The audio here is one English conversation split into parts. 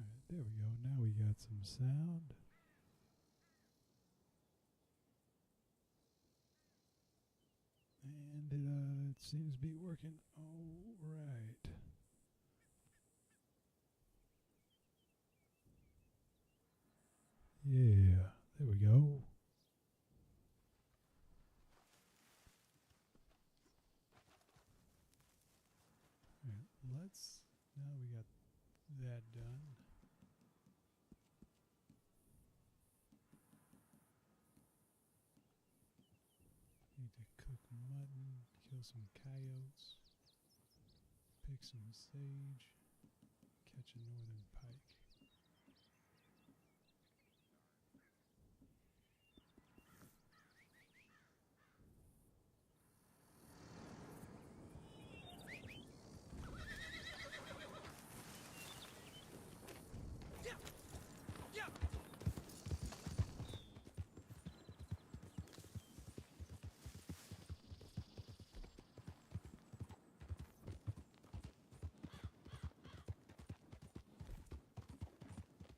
Alright, there we go. Now we got some sound. And it seems to be working all right. Yeah, there we go. Alright, now we got that done. Need to cook mutton, kill some coyotes, pick some sage, catch a northern pike.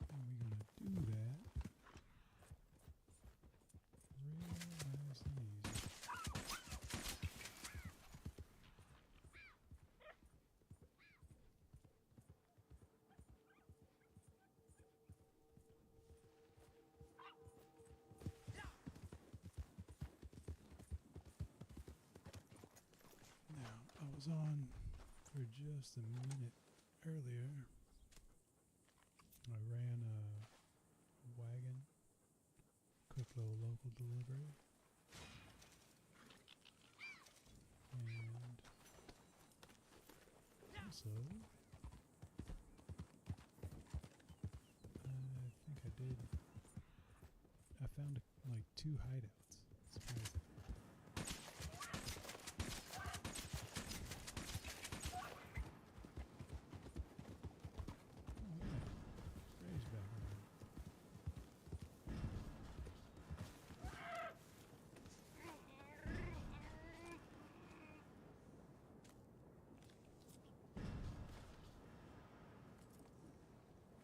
And we're gonna do that real nice and easy. Now, I was on for just a minute earlier. I ran a wagon, quick little local delivery, and also I think I found like 2 hideouts. Surprising.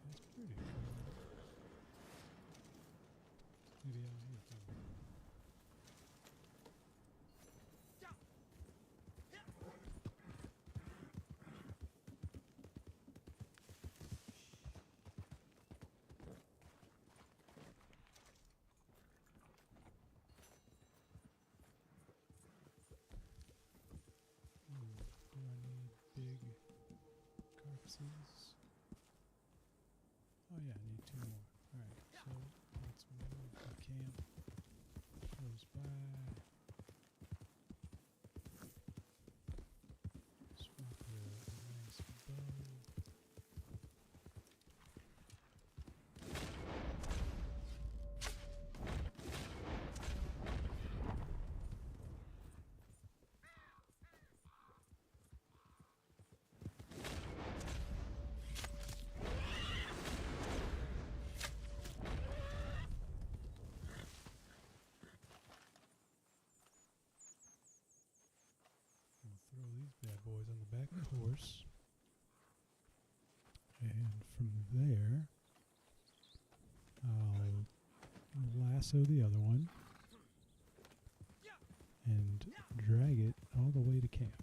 That's pretty cool. Maybe out here somewhere. Do I need big carcasses? Oh yeah, I need 2 more. Alright, so let's move the camp close by. Swap a nice bow. We'll throw these bad boys on the back of the horse. And from there, I'll lasso the other one and drag it all the way to camp.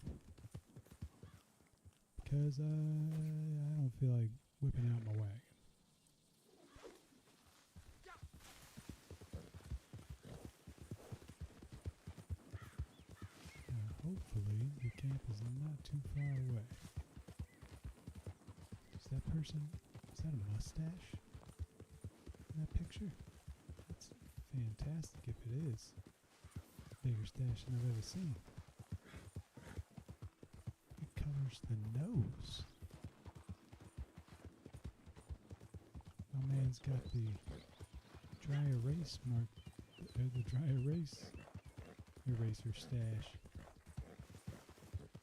Because I don't feel like whipping out my wagon. Hopefully the camp is not too far away. Is that a mustache in that picture? That's fantastic if it is. Bigger stash than I've ever seen. It covers the nose. My man's got the dry erase mark, the dry erase eraser stash.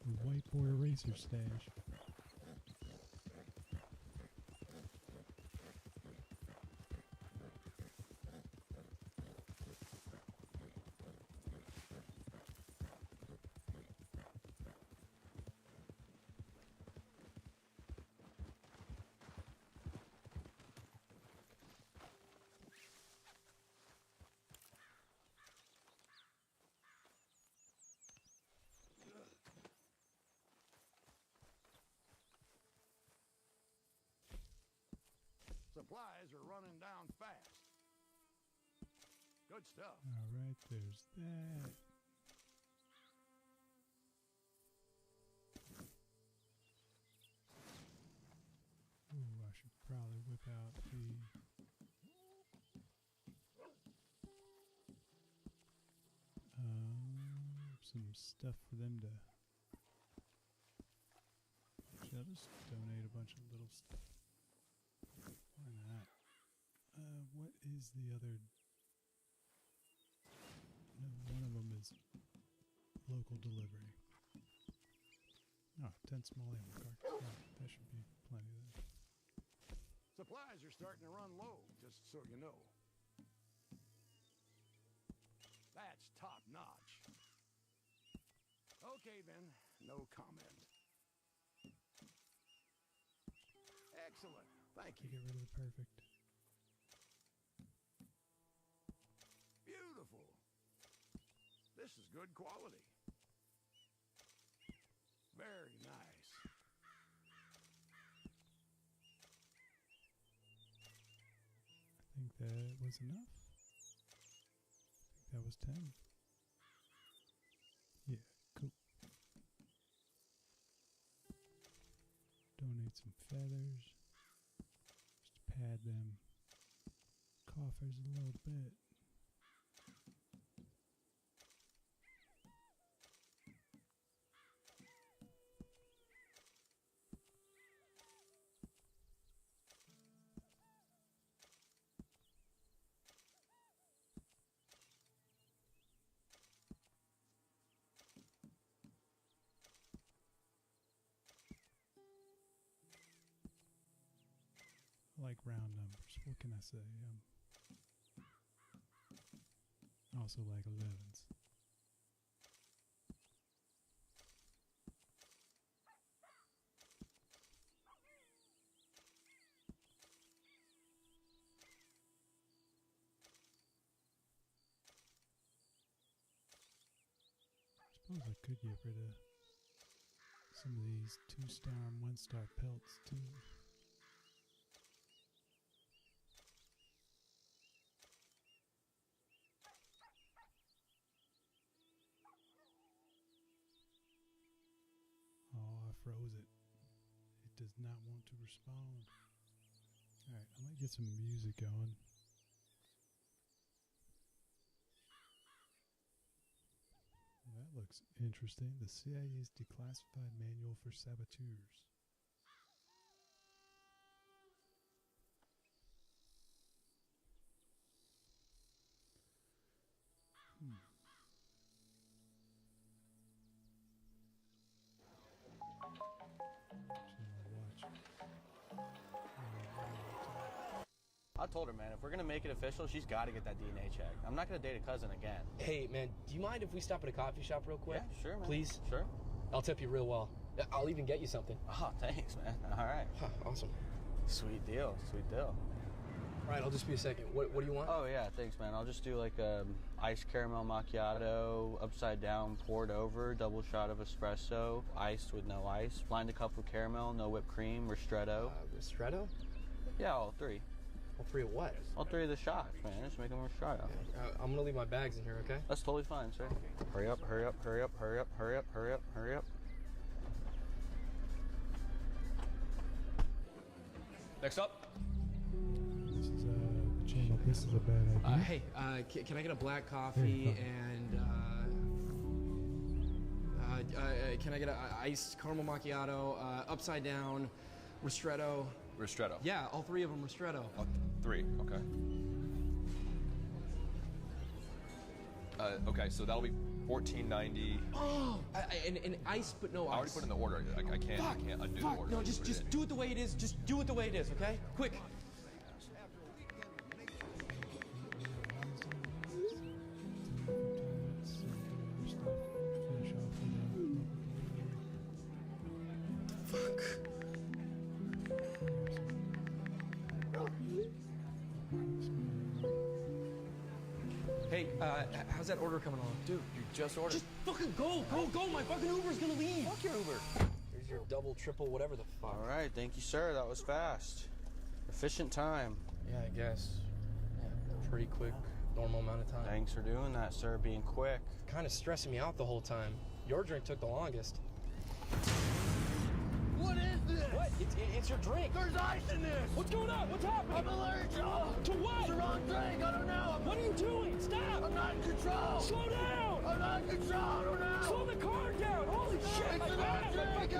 The white boy eraser stash. supplies are running down fast. Good stuff. All right, there's that. Ooh, I should probably whip out some stuff for them to. Actually, I'll just donate a bunch of little stuff. Why not? What is the other? No, one of them is local delivery. Oh, 10 small ammo cards. Oh, that should be plenty then. Supplies are starting to run low, just so you know. That's top notch. Okay then, no comment. Excellent, thank you. Get rid of the perfect. Beautiful. This is good quality. Very nice. I think that was enough. I think that was 10. Yeah, cool. Donate some feathers. Just to pad them coffers a little bit. I like round numbers. What can I say? I also like 11s. I suppose I could get rid of some of these 2-star and 1-star pelts too. Oh, I froze it. It does not want to respond. Alright, I might get some music going. Well, that looks interesting. The CIA's declassified manual for saboteurs. I told her, man, if we're going to make it official, she's got to get that DNA check. I'm not going to date a cousin again. Hey, man, do you mind if we stop at a coffee shop real quick? Yeah, sure, man. Please? Sure. I'll tip you real well. I'll even get you something. Oh, thanks, man. All right. Huh, awesome. Sweet deal. Sweet deal. All right, I'll just be a second. What do you want? Oh, yeah, thanks, man. I'll just do like a iced caramel macchiato, upside down, poured over, double shot of espresso, iced with no ice, blind a cup of caramel, no whipped cream, ristretto. Ristretto? Yeah, all three. All three of what? All three of the shots, man. Just make them ristretto. I'm going to leave my bags in here, okay? That's totally fine, sir. Hurry up, hurry up, hurry up, hurry up, hurry up, hurry up, hurry up. Next up. This is the channel. This is a bad idea. Hey, can I get a black coffee and can I get an iced caramel macchiato, upside down, ristretto? Ristretto. Yeah, all three of them ristretto. Oh, 3, okay. Okay, so that'll be $14.90. Oh, and ice, but no ice. I already put in the order. I can't undo the order. No, just do it the way it is. Just do it the way it is, okay? Quick. Hey, how's that order coming along? Dude, you just ordered. Just fucking go, go! My fucking Uber's gonna leave. Fuck your Uber. Here's your double, triple, whatever the fuck. All right, thank you, sir. That was fast. Efficient time. Yeah, I guess. Yeah, pretty quick, normal amount of time. Thanks for doing that, sir, being quick. Kind of stressing me out the whole time. Your drink took the longest. What is this? What? It's your drink. There's ice in this. What's going on? What's happening? I'm allergic. To what? It's the wrong drink. I don't know. What are you doing? Stop! I'm not in control. Slow down! I'm not in control. I don't know. Slow the car down! Holy shit! It's the wrong drink.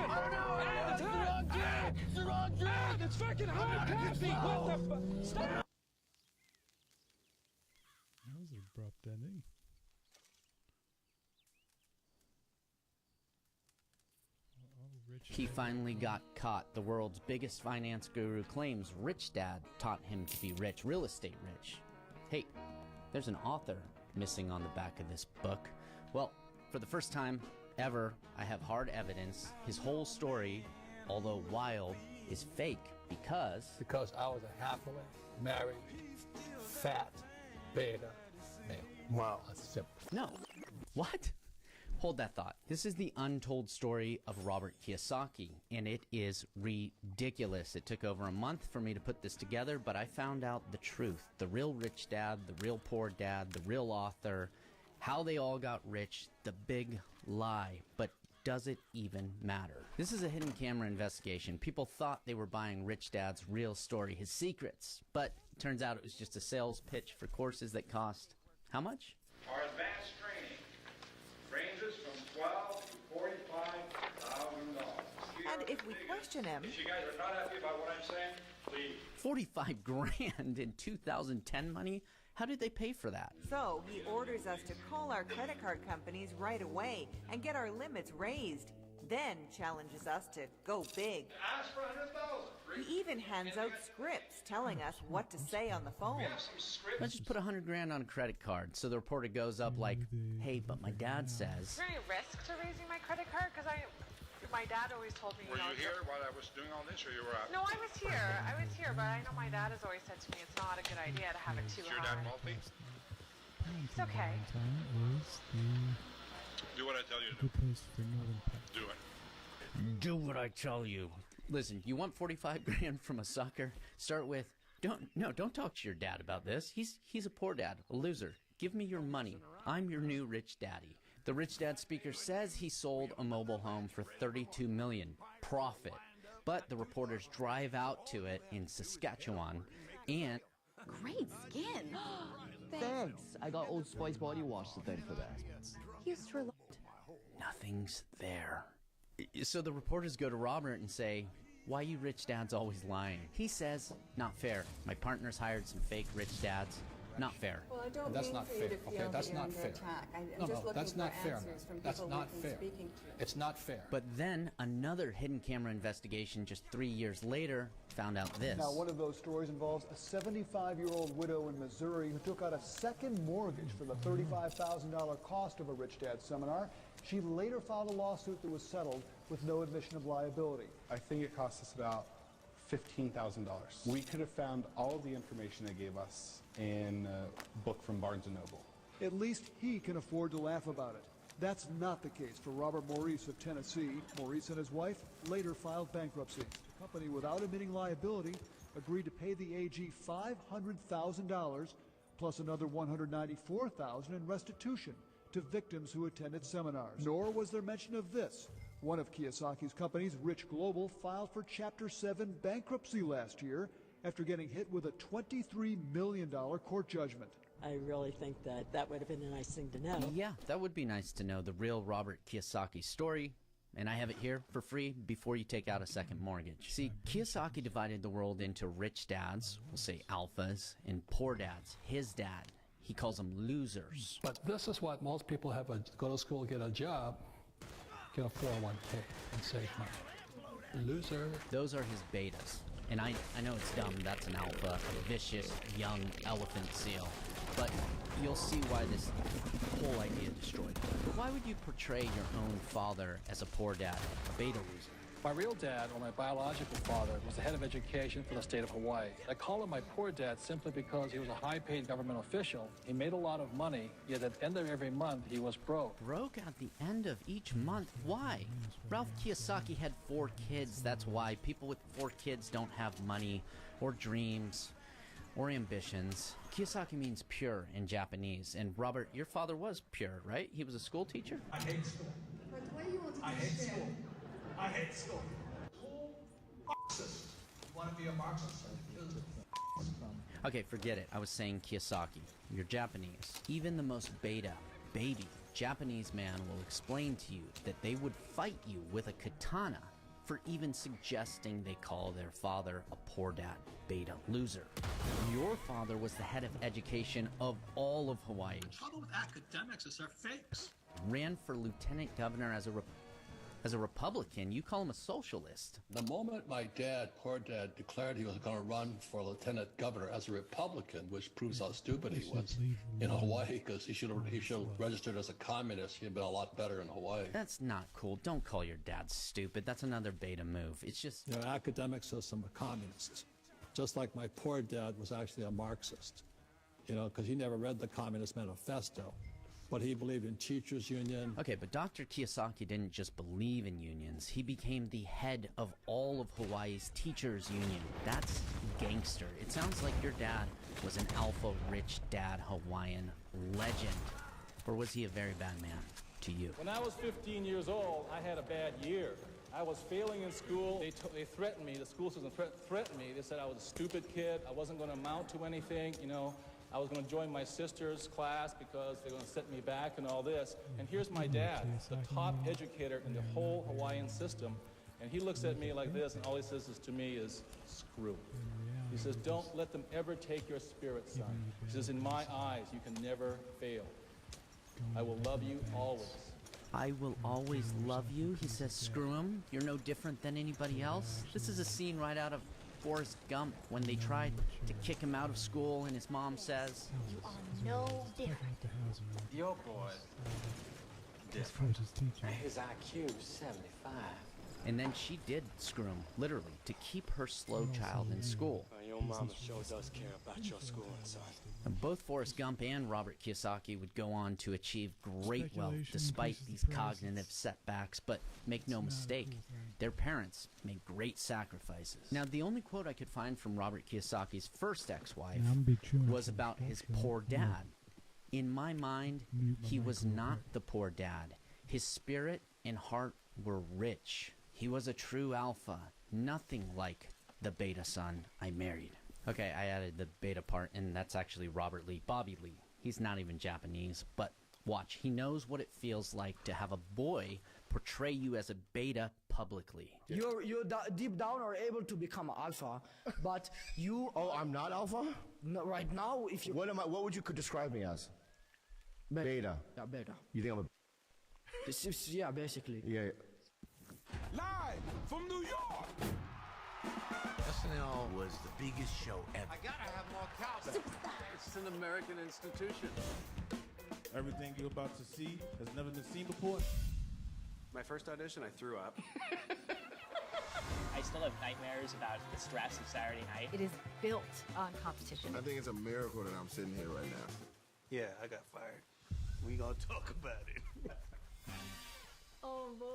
I don't know. It's the wrong drink. It's the wrong drink. It's fucking hot coffee! What the fuck? Stop! That was an abrupt ending. He finally got caught. The world's biggest finance guru claims Rich Dad taught him to be rich, real estate rich. Hey, there's an author missing on the back of this book. Well, for the first time ever, I have hard evidence his whole story, although wild, is fake because I was a happily married, fat, beta male. Wow. That's simple. No. What? Hold that thought. This is the untold story of Robert Kiyosaki, and it is ridiculous. It took over a month for me to put this together, but I found out the truth. The real rich dad, the real poor dad, the real author, how they all got rich, the big lie. But does it even matter? This is a hidden camera investigation. People thought they were buying Rich Dad's real story, his secrets, but it turns out it was just a sales pitch for courses that cost how much? Our advanced training ranges from $12,000 to $45,000. And if we question him, If you guys are not happy about what I'm saying, leave. 45 grand in 2010 money? How did they pay for that? so he orders us to call our credit card companies right away and get our limits raised. Then challenges us to go big. Ask for $100,000. He even hands out scripts telling us what to say on the phone. We have some scripts. Let's just put 100 grand on a credit card. So the reporter goes up like, hey, but my dad says. Is there any risk to raising my credit card? Because my dad always told me, Were you here while I was doing all this, or you were out? No, I was here, but I know my dad has always said to me it's not a good idea to have it too Is your dad high. wealthy? It's okay. Is the Do what I tell you to do. good place for Northern Pet. Do it. Do what I tell you. Listen, you want 45 grand from a sucker? Start with, don't talk to your dad about this. He's a poor dad, a loser. Give me your money. I'm your new rich daddy. The rich dad speaker says he sold a mobile home for $32 million. Profit. But the reporters drive out to it in Saskatchewan and... Great skin. Thanks. I got Old Spice body wash to thank for that. Used for nothing's there. So the reporters go to Robert and say, why you rich dads always lying? He says, not fair. My partner's hired some fake rich dads. Not fair. Well, I don't That's mean not for you fair. to Okay, feel that's that you're not under fair. attack. I'm No, just no, looking that's for not fair, answers man. from That's people not we've been fair. speaking to. It's not fair. But then another hidden camera investigation just 3 years later found out this. Now, one of those stories involves a 75-year-old widow in Missouri who took out a second mortgage for the $35,000 cost of a Rich Dad seminar. She later filed a lawsuit that was settled with no admission of liability. I think it cost us about $15,000. We could have found all of the information they gave us in a book from Barnes & Noble. At least he can afford to laugh about it. That's not the case for Robert Maurice of Tennessee. Maurice and his wife later filed bankruptcy. The company, without admitting liability, agreed to pay the AG $500,000 plus another $194,000 in restitution to victims who attended seminars. Nor was there mention of this. One of Kiyosaki's companies, Rich Global, filed for Chapter 7 bankruptcy last year after getting hit with a $23 million court judgment. I really think that would have been a nice thing to know. Yeah, that would be nice to know the real Robert Kiyosaki story. And I have it here for free before you take out a second mortgage. See, Kiyosaki divided the world into rich dads, we'll say alphas, and poor dads, his dad. He calls them losers. But this is what most people have: go to school, get a job, get a 401k, and save money. Loser. Those are his betas. And I know it's dumb, that's an alpha, a vicious, young elephant seal. But you'll see why this whole idea destroyed him. Why would you portray your own father as a poor dad, a beta loser? My real dad, or my biological father, was the head of education for the state of Hawaii. I call him my poor dad simply because he was a high-paid government official. He made a lot of money, yet at the end of every month, he was broke. Broke at the end of each month? Why? Ralph Kiyosaki had 4 kids. That's why people with 4 kids don't have money or dreams or ambitions. Kiyosaki means pure in Japanese. And Robert, your father was pure, right? He was a school teacher? I hate school. But why do you want to I hate school. I hate school. Marxist. You want to be a Marxist? Okay, forget it. I was saying Kiyosaki. You're Japanese. Even the most beta, baby, Japanese man will explain to you that they would fight you with a katana for even suggesting they call their father a poor dad, beta loser. Your father was the head of education of all of Hawaii. The trouble with academics is they're fakes. Ran for lieutenant governor as a Republican. You call him a socialist. The moment my dad, poor dad, declared he was going to run for lieutenant governor as a Republican, which proves how stupid he was in Hawaii, because he should have registered as a communist. He'd been a lot better in Hawaii. That's not cool. Don't call your dad stupid. That's another beta move. It's just... The academic system of communists. Just like my poor dad was actually a Marxist, because he never read the Communist Manifesto. But he believed in teachers' union. Okay, but Dr. Kiyosaki didn't just believe in unions. He became the head of all of Hawaii's teachers' union. That's gangster. It sounds like your dad was an alpha rich dad Hawaiian legend. Or was he a very bad man to you? When I was 15 years old, I had a bad year. I was failing in school. They threatened me. The school system threatened me. They said I was a stupid kid. I wasn't going to amount to anything, I was going to join my sister's class because they're going to set me back and all this. And here's my dad, the top educator in the whole Hawaiian system. And he looks at me like this, and all he says to me is, screw. He says, don't let them ever take your spirit, son. He says, in my eyes, you can never fail. I will love you always. I will always love you, he says, screw him. You're no different than anybody else. This is a scene right out of Forrest Gump when they tried to kick him out of school and his mom says, "You are no different." Your boy different. His IQ 75. And then she did screw him, literally, to keep her slow child in school. Your mama sure does care about your schooling, son. And both Forrest Gump and Robert Kiyosaki would go on to achieve great wealth despite these cognitive setbacks, but make no mistake, their parents made great sacrifices. Now, the only quote I could find from Robert Kiyosaki's first ex-wife was about his poor dad. In my mind, he was not the poor dad. His spirit and heart were rich. He was a true alpha, nothing like the beta son I married. Okay, I added the beta part, and that's actually Robert Lee, Bobby Lee. He's not even Japanese, but watch. He knows what it feels like to have a boy portray you as a beta publicly. You're deep down are able to become alpha, but you... Oh, I'm not alpha? No, right now, if you... What am I? What would you describe me as? Beta. Yeah, beta. You think I'm a... This is, yeah, basically. Yeah. Live from New York! SNL was the biggest show ever. I gotta have more cowbell. It's an American institution. Everything you're about to see has never been seen before. My first audition, I threw up. I still have nightmares about the stress of Saturday night. It is built on competition. I think it's a miracle that I'm sitting here right now. Yeah, I got fired. We gonna talk about it. Oh boy.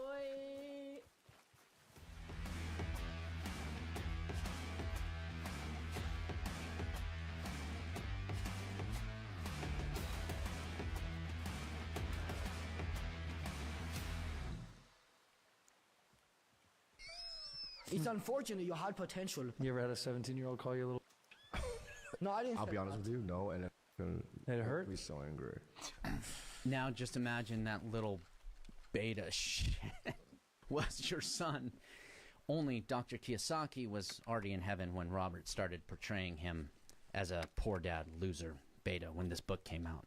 It's unfortunate you had potential. You ever had a 17-year-old call you a little... No, I didn't. I'll be honest with you, no, and it hurt? I'd be so angry. Now just imagine that little beta shit was your son. Only Dr. Kiyosaki was already in heaven when Robert started portraying him as a poor dad loser beta when this book came out.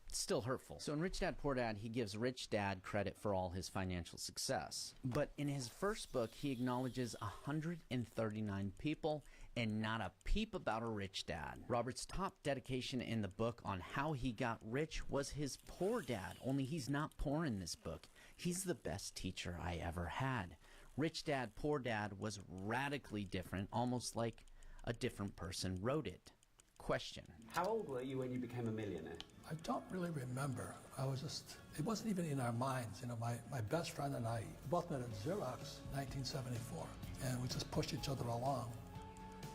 It's still hurtful. So in Rich Dad Poor Dad, he gives Rich Dad credit for all his financial success. But in his first book, he acknowledges 139 people and not a peep about a rich dad. Robert's top dedication in the book on how he got rich was his poor dad, only he's not poor in this book. He's the best teacher I ever had. Rich Dad, Poor Dad was radically different, almost like a different person wrote it. Question. How old were you when you became a millionaire? I don't really remember. It wasn't even in our minds. You know, my best friend and I both met at Xerox in 1974, and we just pushed each other along.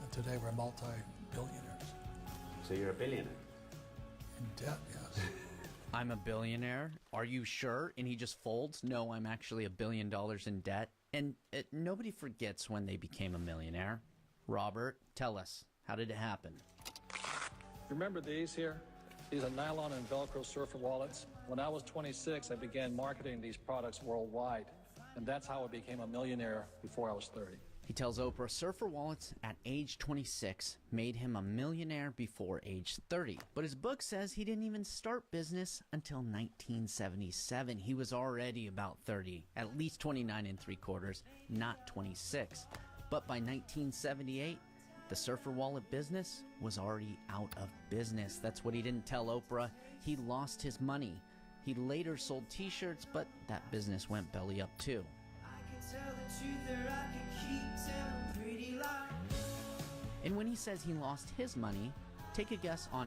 And today we're multi-billionaires. So you're a billionaire? In debt, yes. I'm a billionaire? Are you sure? And he just folds? No, I'm actually $1 billion in debt. And nobody forgets when they became a millionaire. Robert, tell us, how did it happen? Remember these here? These are nylon and Velcro surfer wallets. When I was 26, I began marketing these products worldwide. And that's how I became a millionaire before I was 30. He tells Oprah surfer wallets at age 26 made him a millionaire before age 30. But his book says he didn't even start business until 1977. He was already about 30, at least 29 3/4, not 26. But by 1978, the surfer wallet business was already out of business. That's what he didn't tell Oprah. He lost his money. He later sold t-shirts, but that business went belly up too. And when he says he lost his money, take a guess on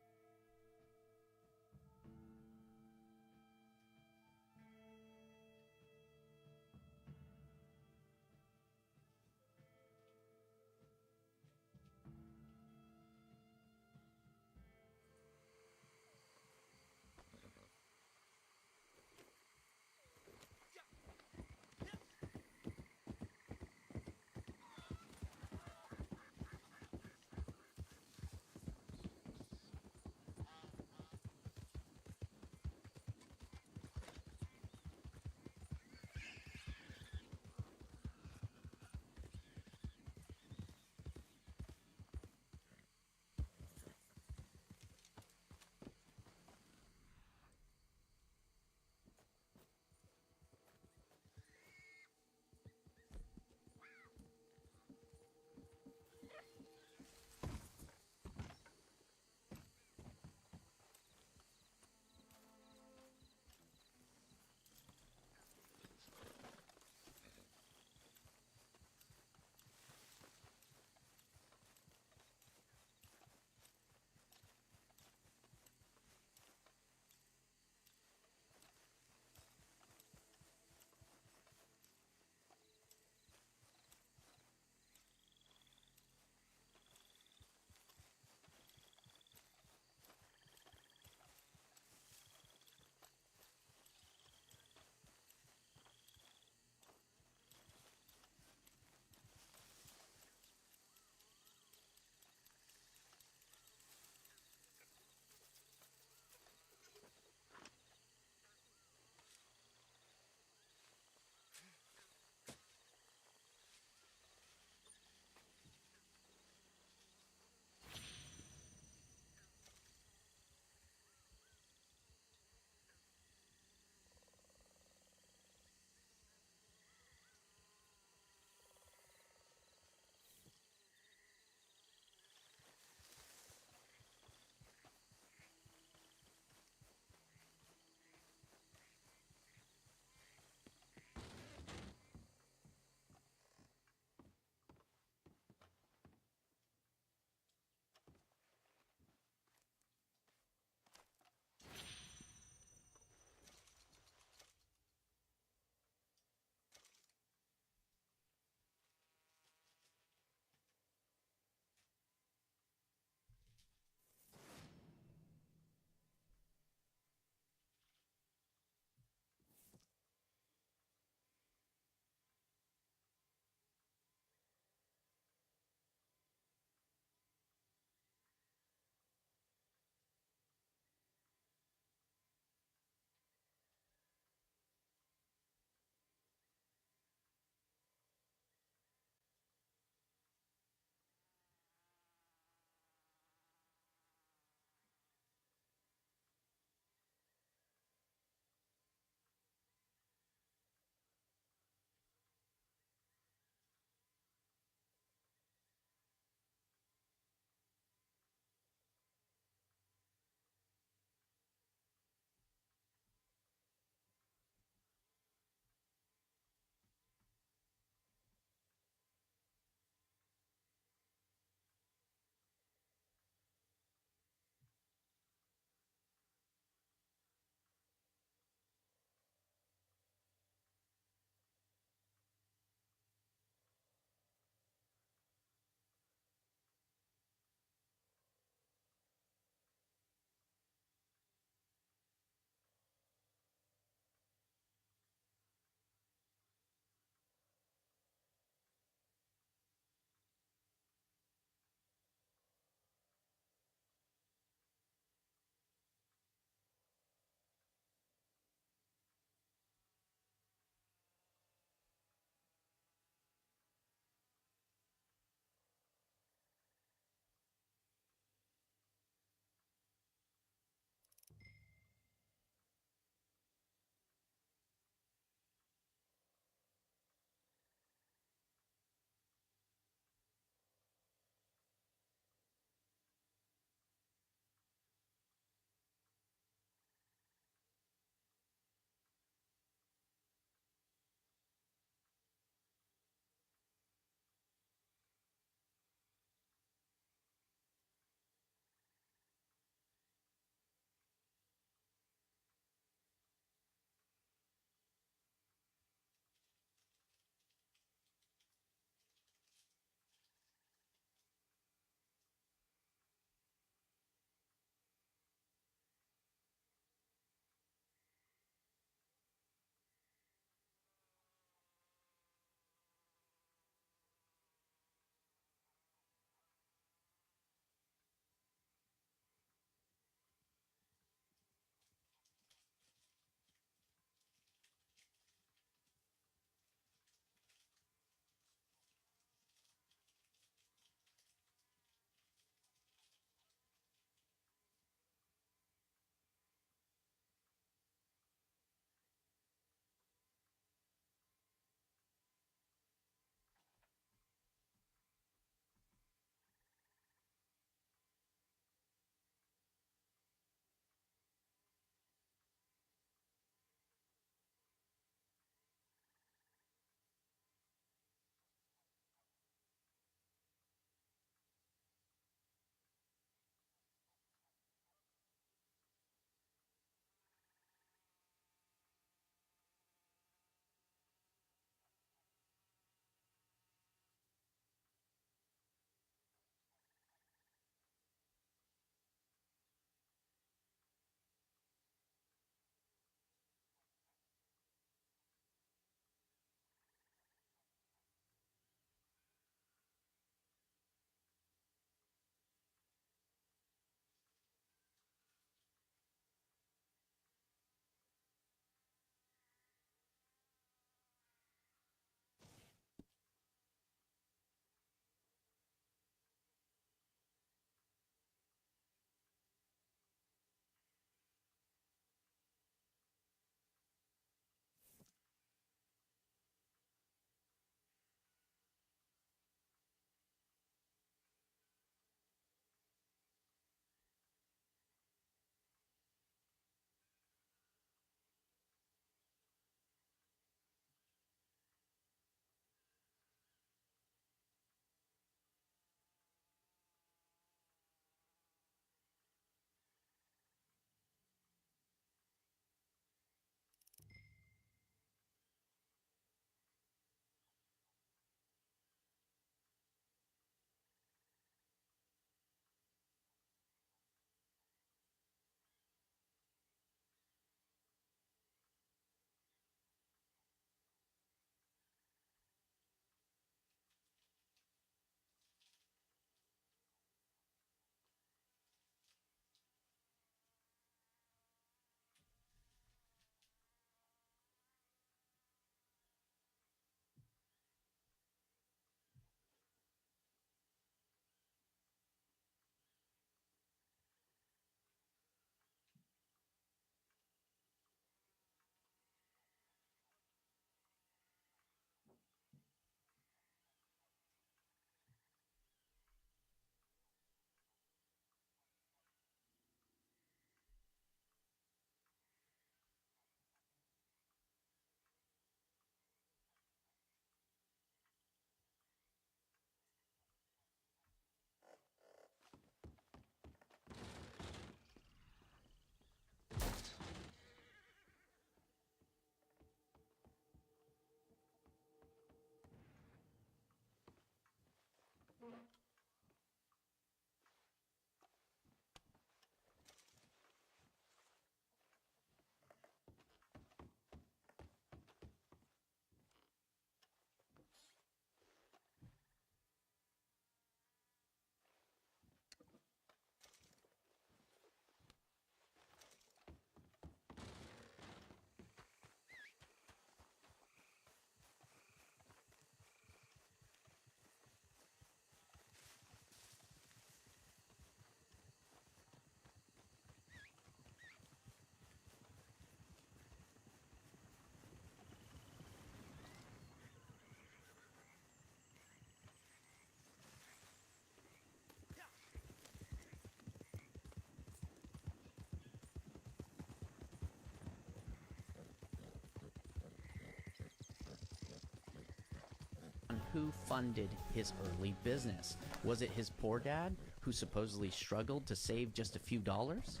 who funded his early business? Was it his poor dad, who supposedly struggled to save just a few dollars?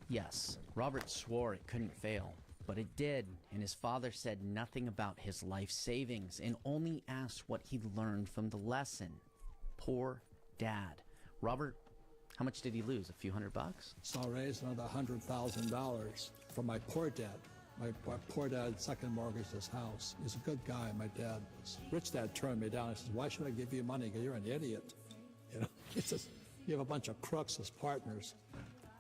Yes, Robert swore it couldn't fail, but it did, and his father said nothing about his life savings and only asked what he learned from the lesson. Poor dad. Robert, how much did he lose? A few $100? So I raised another $100,000 from my poor dad. My poor dad second mortgaged his house. He's a good guy, my dad was. Rich dad turned me down. He says, why should I give you money? You're an idiot. You know, he says, you have a bunch of crooks as partners,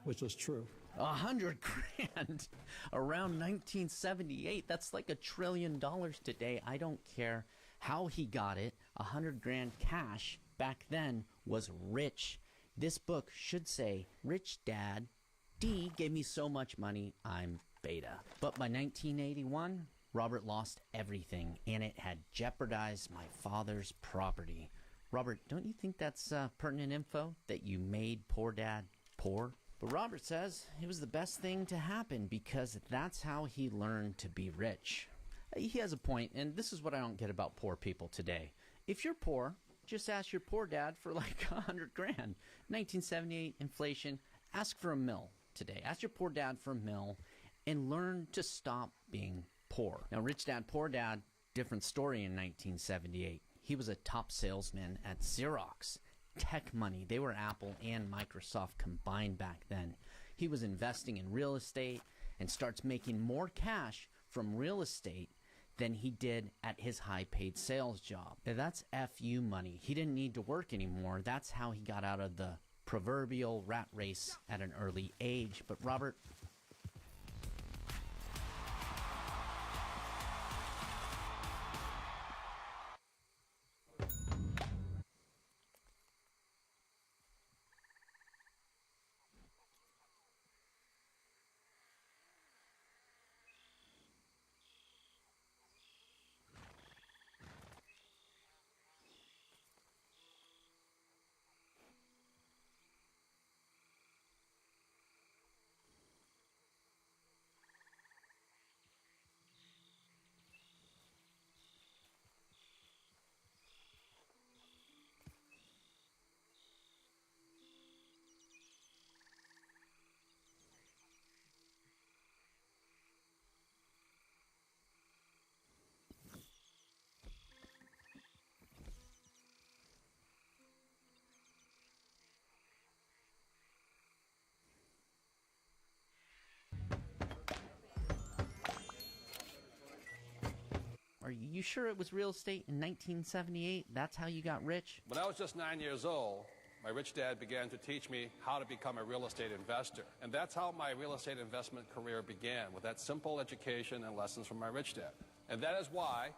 which was true. $100 grand around 1978. That's like $1 trillion today. I don't care how he got it. $100 grand cash back then was rich. This book should say, Rich Dad D gave me so much money, I'm beta. But by 1981, Robert lost everything, and it had jeopardized my father's property. Robert, don't you think that's pertinent info, that you made poor dad poor? But Robert says it was the best thing to happen because that's how he learned to be rich. He has a point, and this is what I don't get about poor people today. If you're poor, just ask your poor dad for like $100 grand. 1978 inflation, ask for $1 million today. Ask your poor dad for $1 million and learn to stop being poor. Now, Rich Dad, Poor Dad, different story in 1978. He was a top salesman at Xerox. Tech money. They were Apple and Microsoft combined back then. He was investing in real estate and starts making more cash from real estate than he did at his high-paid sales job. Now, that's FU money. He didn't need to work anymore. That's how he got out of the proverbial rat race at an early age. But Robert, are you sure it was real estate in 1978? That's how you got rich? When I was just 9 years old, my rich dad began to teach me how to become a real estate investor. And that's how my real estate investment career began, with that simple education and lessons from my rich dad. And that is why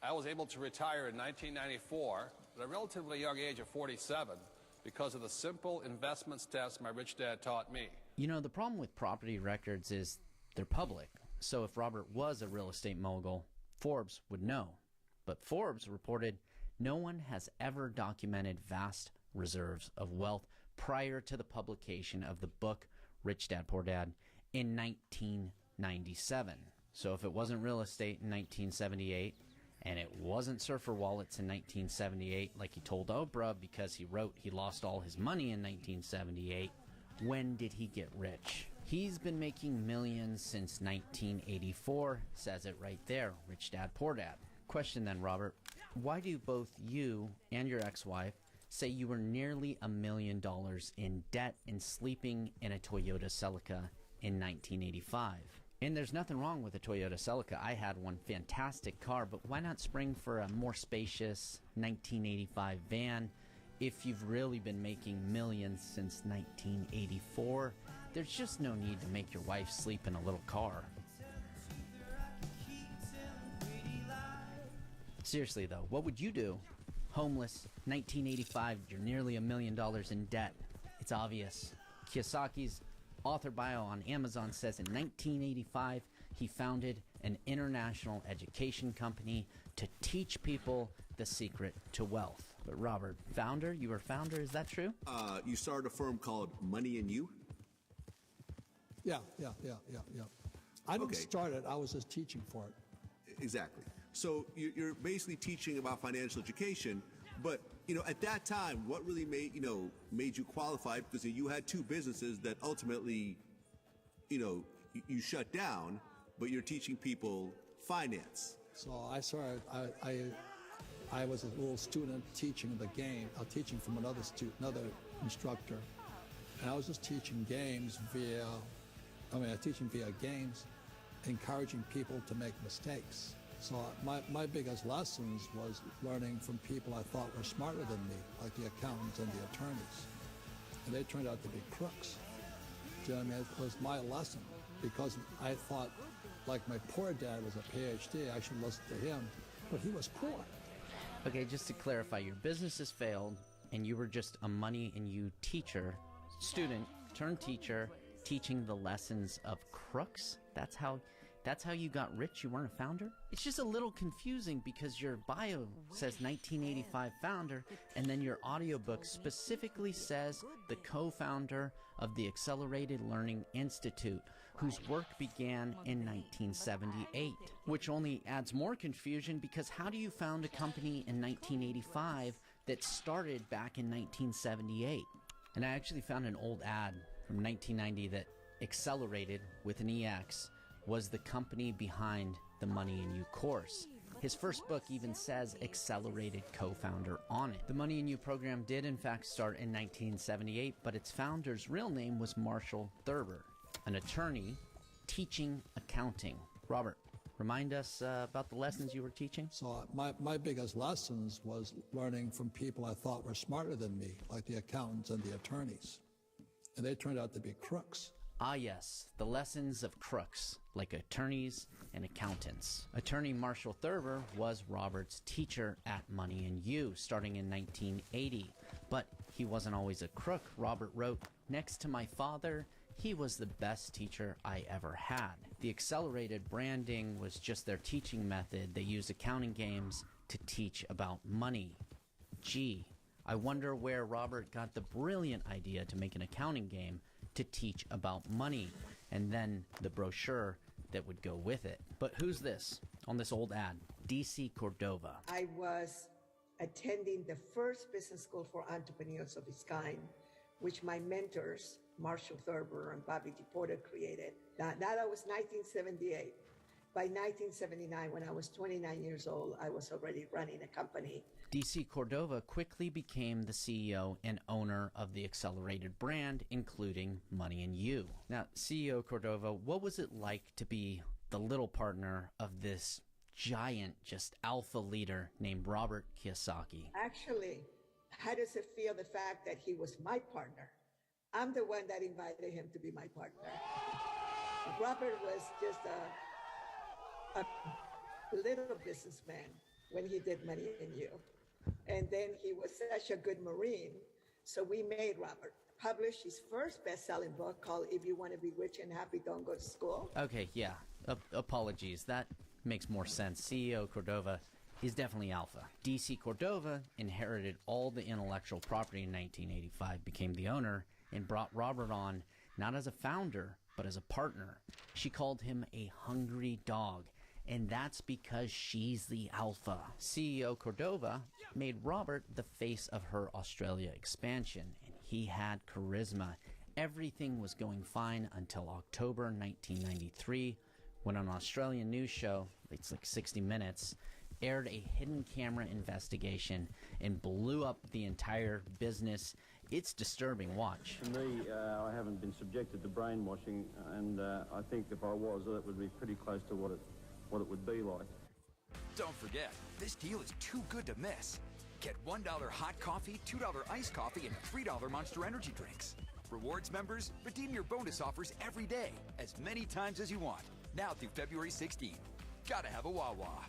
I was able to retire in 1994 at a relatively young age of 47 because of the simple investment steps my rich dad taught me. You know, the problem with property records is they're public. So if Robert was a real estate mogul, Forbes would know. But Forbes reported no one has ever documented vast reserves of wealth prior to the publication of the book Rich Dad, Poor Dad in 1997. So if it wasn't real estate in 1978, and it wasn't surfer wallets in 1978 like he told Oprah because he wrote he lost all his money in 1978, when did he get rich? He's been making millions since 1984, says it right there, Rich Dad, Poor Dad. Question then, Robert, why do both you and your ex-wife say you were nearly $1 million in debt and sleeping in a Toyota Celica in 1985? And there's nothing wrong with a Toyota Celica. I had one, fantastic car, but why not spring for a more spacious 1985 van? If you've really been making millions since 1984, there's just no need to make your wife sleep in a little car. Seriously though, what would you do? Homeless, 1985, you're nearly $1 million in debt. It's obvious. Kiyosaki's author bio on Amazon says in 1985, he founded an international education company to teach people the secret to wealth. But Robert, founder? You were founder, is that true? You started a firm called Money and You? Yeah. I didn't start it. I was just teaching for it. Exactly. So you're basically teaching about financial education, but at that time, what really made you qualified? Because you had two businesses that ultimately, you shut down, but you're teaching people finance. So I started. I was a little student teaching the game. I was teaching from another instructor, and I was just teaching games teaching via games, encouraging people to make mistakes. So my biggest lessons was learning from people I thought were smarter than me, like the accountants and the attorneys. And they turned out to be crooks. Do you know what I mean? It was my lesson, because I thought, like my poor dad was a PhD, I should listen to him, but he was poor. Okay, just to clarify, your business has failed, and you were just a money and you student turned teacher, teaching the lessons of crooks? That's how you got rich? You weren't a founder? It's just a little confusing because your bio says 1985 founder, and then your audiobook specifically says the co-founder of the Accelerated Learning Institute, whose work began in 1978, which only adds more confusion because how do you found a company in 1985 that started back in 1978? And I actually found an old ad from 1990 that Accelerated, with an EX, was the company behind the Money in You course. His first book even says Accelerated co-founder on it. The Money in You program did in fact start in 1978, but its founder's real name was Marshall Thurber, an attorney teaching accounting. Robert, remind us about the lessons you were teaching. So my biggest lessons was learning from people I thought were smarter than me, like the accountants and the attorneys. And they turned out to be crooks. Ah yes, the lessons of crooks, like attorneys and accountants. Attorney Marshall Thurber was Robert's teacher at Money in You, starting in 1980. But he wasn't always a crook. Robert wrote, "Next to my father, he was the best teacher I ever had." The Accelerated branding was just their teaching method. They used accounting games to teach about money. Gee, I wonder where Robert got the brilliant idea to make an accounting game to teach about money, and then the brochure that would go with it. But who's this on this old ad? DC Cordova. I was attending the first business school for entrepreneurs of its kind, which my mentors, Marshall Thurber and Bobby DePorter, created. That was 1978. By 1979, when I was 29 years old, I was already running a company. DC Cordova quickly became the CEO and owner of the Accelerated brand, including Money in You. Now, CEO Cordova, what was it like to be the little partner of this giant, just alpha leader named Robert Kiyosaki? Actually, how does it feel, the fact that he was my partner? I'm the one that invited him to be my partner. Robert was just a little businessman when he did Money in You. And then he was such a good Marine. So we made Robert publish his first best-selling book called If You Want to Be Rich and Happy, Don't Go to School. Okay, yeah. Apologies. That makes more sense. CEO Cordova is definitely alpha. DC Cordova inherited all the intellectual property in 1985, became the owner, and brought Robert on not as a founder, but as a partner. She called him a hungry dog. And that's because she's the alpha. CEO Cordova made Robert the face of her Australia expansion, and he had charisma. Everything was going fine until October 1993, when an Australian news show, it's like 60 Minutes, aired a hidden camera investigation and blew up the entire business. It's disturbing. Watch. For me, I haven't been subjected to brainwashing, and I think if I was, that would be pretty close to what it would be like. Don't forget, this deal is too good to miss. Get $1 hot coffee, $2 iced coffee, and $3 Monster Energy drinks. Rewards members, redeem your bonus offers every day, as many times as you want. Now through February 16th. Gotta have a Wawa.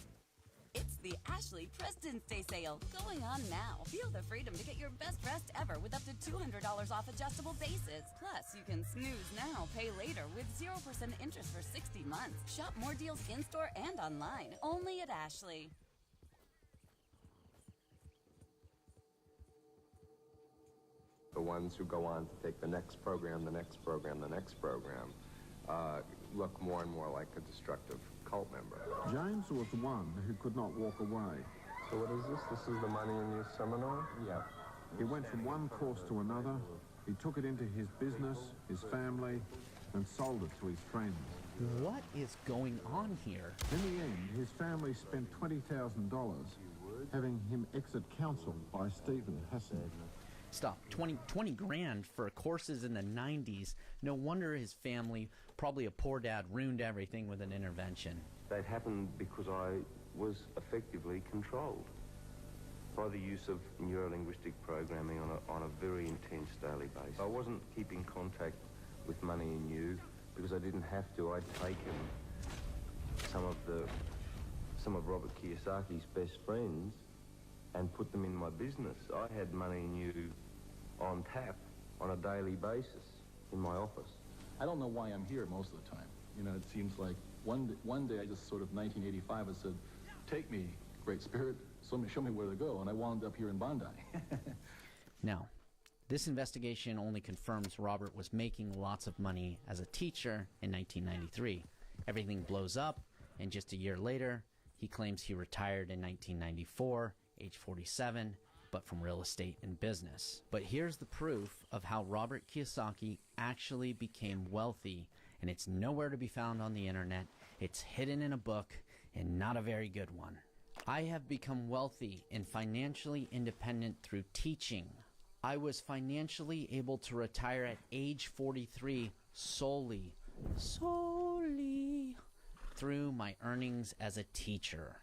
It's the Ashley President's Day sale going on now. Feel the freedom to get your best rest ever with up to $200 off adjustable bases. Plus, you can snooze now, pay later with 0% interest for 60 months. Shop more deals in-store and online. Only at Ashley. The ones who go on to take the next program, the next program, the next program, look more and more like a destructive cult member. James was the one who could not walk away. So what is this? This is the money in your seminar? Yeah. He went from one course to another. He took it into his business, his family, and sold it to his friends. What is going on here? In the end, his family spent $20,000 having him exit counsel by Stephen Hassan. Stop. 20 grand for courses in the 90s. No wonder his family, probably a poor dad, ruined everything with an intervention. That happened because I was effectively controlled by the use of neuro-linguistic programming on a very intense daily basis. I wasn't keeping contact with money and you because I didn't have to. I'd taken some of Robert Kiyosaki's best friends and put them in my business. I had money and you on tap on a daily basis in my office. I don't know why I'm here most of the time. You know, it seems like one day I just sort of 1985 I said, take me, Great Spirit, show me where to go, and I wound up here in Bondi. Now, this investigation only confirms Robert was making lots of money as a teacher in 1993. Everything blows up, and just a year later, he claims he retired in 1994, age 47, but from real estate and business. But here's the proof of how Robert Kiyosaki actually became wealthy, and it's nowhere to be found on the internet. It's hidden in a book, and not a very good one. I have become wealthy and financially independent through teaching. I was financially able to retire at age 43 solely through my earnings as a teacher.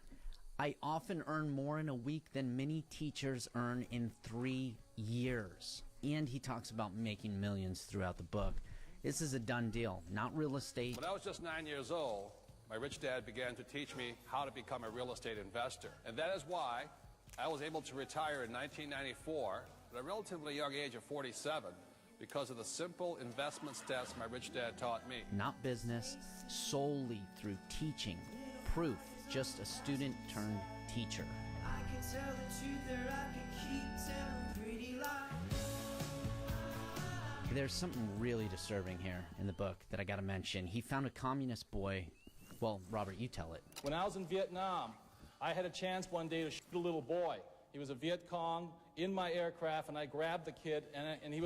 I often earn more in a week than many teachers earn in 3 years. And he talks about making millions throughout the book. This is a done deal, not real estate. When I was just 9 years old, my rich dad began to teach me how to become a real estate investor. And that is why I was able to retire in 1994 at a relatively young age of 47 because of the simple investment steps my rich dad taught me. Not business, solely through teaching. Proof, just a student turned teacher. I can tell the truth or I can keep telling pretty lies. There's something really disturbing here in the book that I gotta mention. He found a communist boy. Well, Robert, you tell it. When I was in Vietnam, I had a chance one day to shoot a little boy. He was a Viet Cong in my aircraft, and I grabbed the kid, and he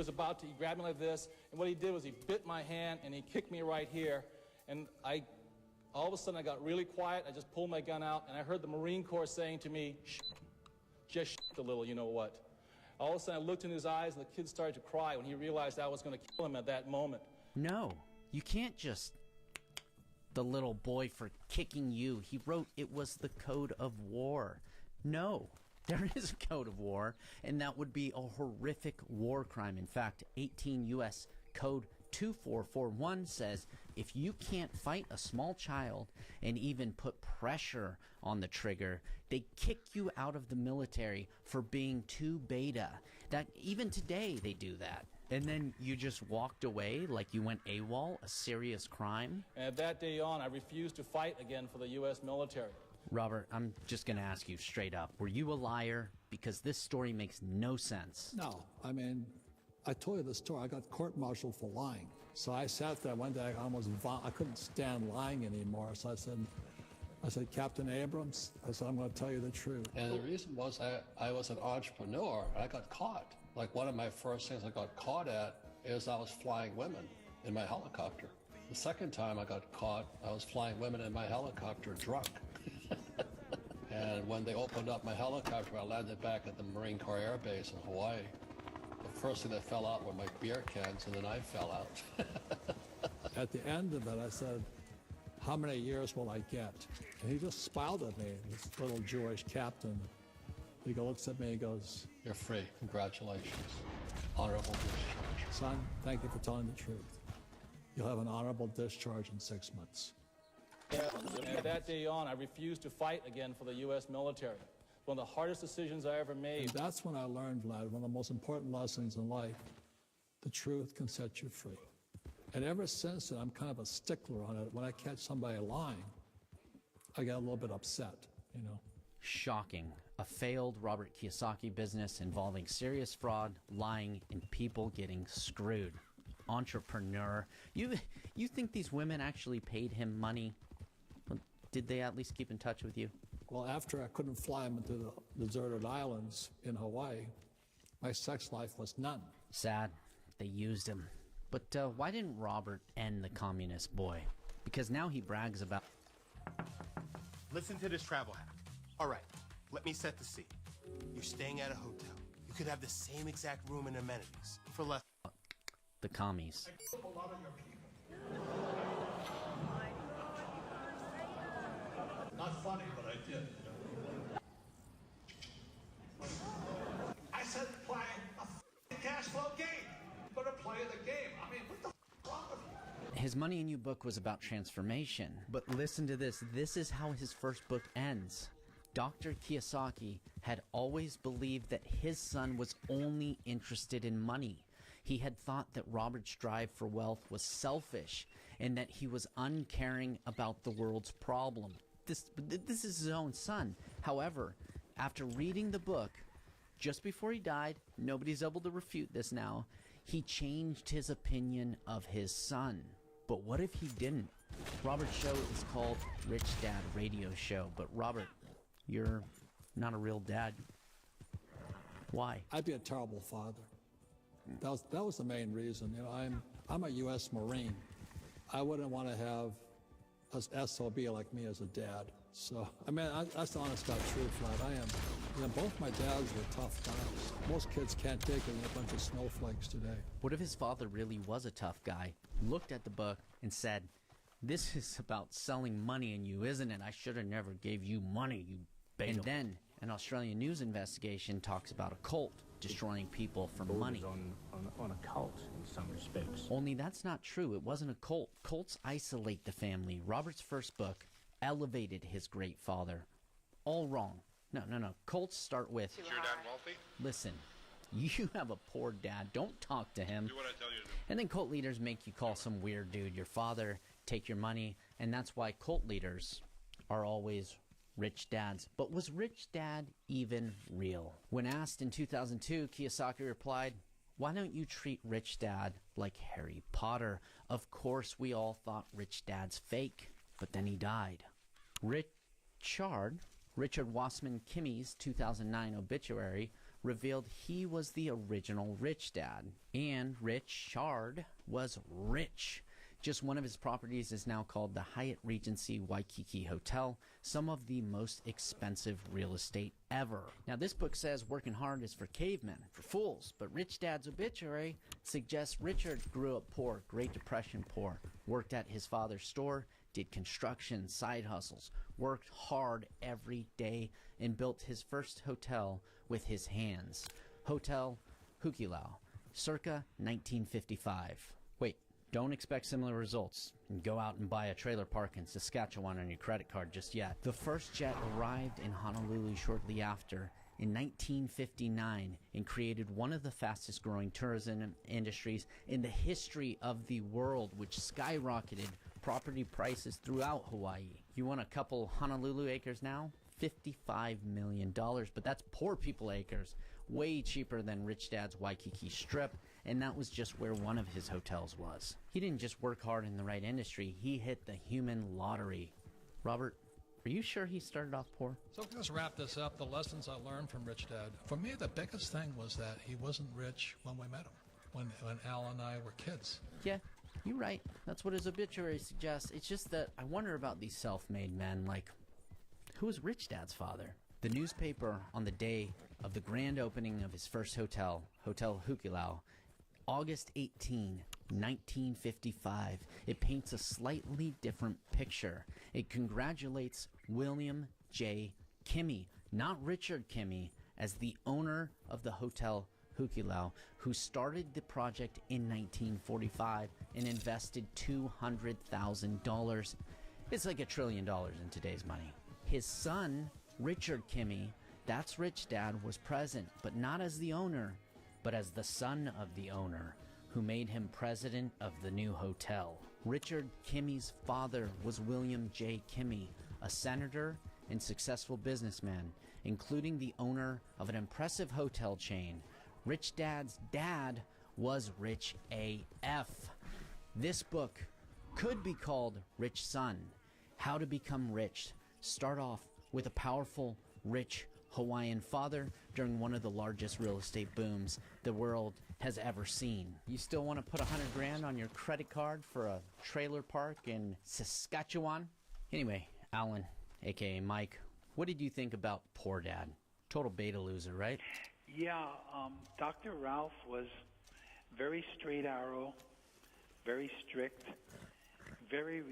grabbed me like this, and what he did was he bit my hand, and he kicked me right here, and all of a sudden I got really quiet. I just pulled my gun out, and I heard the Marine Corps saying to me, just a little, you know what. All of a sudden I looked in his eyes, and the kid started to cry when he realized I was going to kill him at that moment. No, you can't just the little boy for kicking you. He wrote it was the code of war. No, there is a code of war, and that would be a horrific war crime. In fact, 18 U.S. Code 2441 says if you can't fight a small child and even put pressure on the trigger, they kick you out of the military for being too beta. That even today they do that. And then you just walked away like you went AWOL, a serious crime? And at that day on, I refused to fight again for the U.S. military. Robert, I'm just going to ask you straight up. Were you a liar? Because this story makes no sense. No, I mean, I told you the story. I got court-martialed for lying. So I sat there one day, I couldn't stand lying anymore. So I said, Captain Abrams, I said, I'm going to tell you the truth. And the reason was I was an entrepreneur. I got caught. Like one of my first things I got caught at is I was flying women in my helicopter. The second time I got caught, I was flying women in my helicopter drunk. And when they opened up my helicopter, I landed back at the Marine Corps Air Base in Hawaii. The first thing that fell out were my beer cans, and then I fell out. At the end of it, I said, how many years will I get? And he just smiled at me, this little Jewish captain. He looks at me and goes, you're free. Congratulations. Honorable discharge. Son, thank you for telling the truth. You'll have an honorable discharge in 6 months. And at that day on, I refused to fight again for the U.S. military. One of the hardest decisions I ever made. And that's when I learned, Vlad, one of the most important lessons in life, the truth can set you free. And ever since then, I'm kind of a stickler on it. When I catch somebody lying, I get a little bit upset, you know. Shocking. A failed Robert Kiyosaki business involving serious fraud, lying, and people getting screwed. Entrepreneur. You think these women actually paid him money? Did they at least keep in touch with you? Well, after I couldn't fly them into the deserted islands in Hawaii, my sex life was none. Sad. They used him. But why didn't Robert end the communist boy? Because now he brags about... Listen to this travel hack. All right, let me set the scene. You're staying at a hotel. You could have the same exact room and amenities for less... The commies. Not funny, but I did. I said play a cash flow game. You're gonna play the game. I mean, what the wrong with you? His Money and You book was about transformation. But listen to this. This is how his first book ends. Dr. Kiyosaki had always believed that his son was only interested in money. He had thought that Robert's drive for wealth was selfish and that he was uncaring about the world's problem. This is his own son. However, after reading the book, just before he died, nobody's able to refute this now, he changed his opinion of his son. But what if he didn't? Robert's show is called Rich Dad Radio Show. But Robert, you're not a real dad. Why? I'd be a terrible father. That was the main reason. You know, I'm a U.S. Marine. I wouldn't want to have a SOB like me as a dad. So, I mean, that's the honest God truth, lad. I am. You know, both my dads were tough guys. Most kids can't take it in a bunch of snowflakes today. What if his father really was a tough guy, looked at the book and said, "This is about selling money in you, isn't it? I should have never gave you money, you beta." And then an Australian news investigation talks about a cult destroying people for money. On a cult in some respects. Only that's not true. It wasn't a cult. Cults isolate the family. Robert's first book elevated his great father. All wrong. No. Cults start with... Is your dad wealthy? Listen, you have a poor dad. Don't talk to him. Do what I tell you to do. And then cult leaders make you call some weird dude your father, take your money, and that's why cult leaders are always rich dads. But was Rich Dad even real? When asked in 2002, Kiyosaki replied, "Why don't you treat Rich Dad like Harry Potter?" Of course, we all thought Rich Dad's fake, but then he died. Richard Wassman Kimmy's 2009 obituary revealed he was the original Rich Dad, and Richard was rich. Just one of his properties is now called the Hyatt Regency Waikiki Hotel, some of the most expensive real estate ever. Now, this book says working hard is for cavemen, for fools, but Rich Dad's obituary suggests Richard grew up poor, Great Depression poor, worked at his father's store, did construction, side hustles, worked hard every day, and built his first hotel with his hands. Hotel Hukilau, circa 1955. Wait, don't expect similar results and go out and buy a trailer park in Saskatchewan on your credit card just yet. The first jet arrived in Honolulu shortly after in 1959 and created one of the fastest growing tourism industries in the history of the world, which skyrocketed property prices throughout Hawaii. You want a couple Honolulu acres now? $55 million, but that's poor people acres. Way cheaper than Rich Dad's Waikiki Strip, and that was just where one of his hotels was. He didn't just work hard in the right industry, he hit the human lottery. Robert, are you sure he started off poor? So let's wrap this up. The lessons I learned from Rich Dad. For me, the biggest thing was that he wasn't rich when we met him, when Al and I were kids. Yeah, you're right. That's what his obituary suggests. It's just that I wonder about these self-made men, like, who was Rich Dad's father? The newspaper on the day of the grand opening of his first hotel, Hotel Hukilau, August 18, 1955, it paints a slightly different picture. It congratulates William J. Kimmy, not Richard Kimmy, as the owner of the Hotel Hukilau, who started the project in 1945 and invested $200,000. It's like $1 trillion in today's money. His son, Richard Kimmy, that's Rich Dad, was present, but not as the owner, but as the son of the owner, who made him president of the new hotel. Richard Kimmy's father was William J. Kimmy, a senator and successful businessman, including the owner of an impressive hotel chain. Rich Dad's dad was Rich AF. This book could be called Rich Son. How to become rich. Start off with a powerful, rich Hawaiian father during one of the largest real estate booms the world has ever seen. You still want to put $100 grand on your credit card for a trailer park in Saskatchewan? Anyway, Alan, aka Mike, what did you think about Poor Dad? Total beta loser, right? Yeah, Dr. Ralph was very straight arrow, very strict, very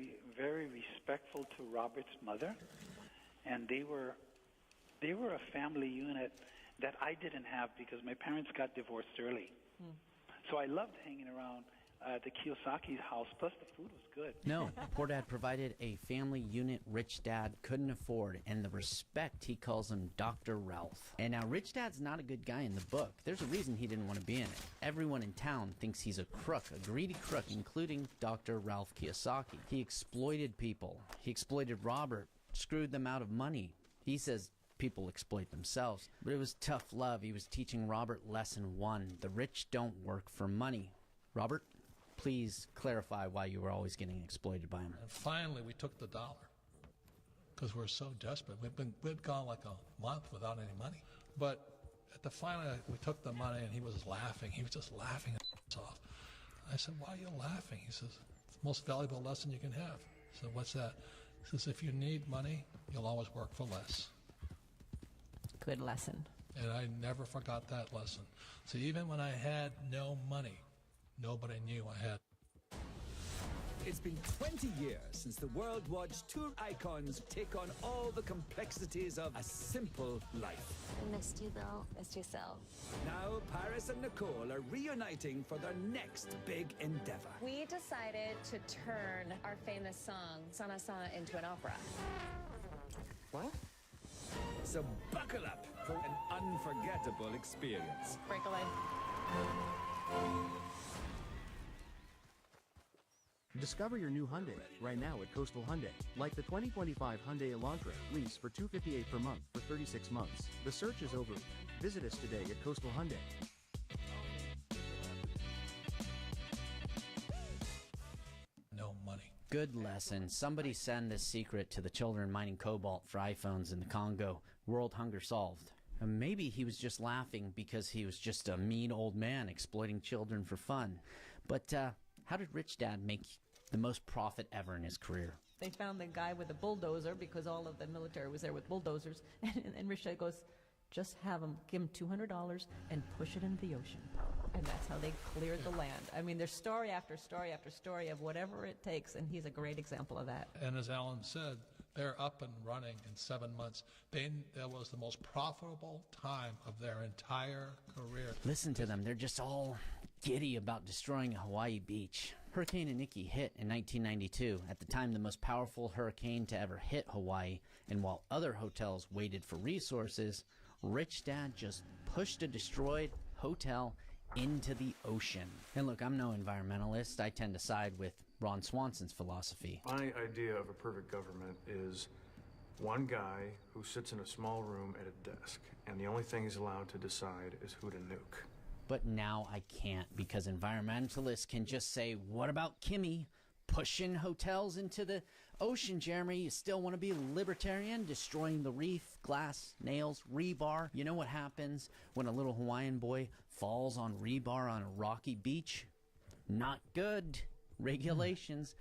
respectful to Robert's mother, and they were a family unit that I didn't have because my parents got divorced early. So I loved hanging around the Kiyosaki's house, plus the food was good. No, Poor Dad provided a family unit Rich Dad couldn't afford, and the respect he calls him Dr. Ralph. And now Rich Dad's not a good guy in the book. There's a reason he didn't want to be in it. Everyone in town thinks he's a crook, a greedy crook, including Dr. Ralph Kiyosaki. He exploited people. He exploited Robert, screwed them out of money. He says people exploit themselves. But it was tough love. He was teaching Robert lesson 1. The rich don't work for money. Robert, please clarify why you were always getting exploited by him. And finally, we took the dollar because we're so desperate. We'd gone like a month without any money. But at the final, we took the money, and he was laughing. He was just laughing his ass off. I said, "Why are you laughing?" He says, "It's the most valuable lesson you can have." I said, "What's that?" He says, "If you need money, you'll always work for less." Good lesson. And I never forgot that lesson. So even when I had no money, nobody knew I had. It's been 20 years since the world watched two icons take on all the complexities of a simple life. I missed you, Bill. Missed you so. Now, Paris and Nicole are reuniting for their next big endeavor. We decided to turn our famous song, Sana Sana, into an opera. What? So buckle up for an unforgettable experience. Break a leg. Discover your new Hyundai right now at Coastal Hyundai. Like the 2025 Hyundai Elantra, lease for $258 per month for 36 months. The search is over. Visit us today at Coastal Hyundai. No money. Good lesson. Somebody send this secret to the children mining cobalt for iPhones in the Congo. World hunger solved. And maybe he was just laughing because he was just a mean old man exploiting children for fun. But how did Rich Dad make the most profit ever in his career? They found the guy with a bulldozer because all of the military was there with bulldozers. And Rich Dad goes, just give him $200 and push it into the ocean. And that's how they cleared the land. I mean, there's story after story after story of whatever it takes, and he's a great example of that. And as Alan said, they're up and running in 7 months. That was the most profitable time of their entire career. Listen to them. They're just all giddy about destroying a Hawaii beach. Hurricane Iniki hit in 1992, at the time the most powerful hurricane to ever hit Hawaii, and while other hotels waited for resources, Rich Dad just pushed a destroyed hotel into the ocean. And look, I'm no environmentalist. I tend to side with Ron Swanson's philosophy. My idea of a perfect government is one guy who sits in a small room at a desk, and the only thing he's allowed to decide is who to nuke. But now I can't, because environmentalists can just say, what about Kimmy pushing hotels into the ocean, Jeremy? You still want to be libertarian, destroying the reef, glass, nails, rebar? You know what happens when a little Hawaiian boy falls on rebar on a rocky beach? Not good. Regulations.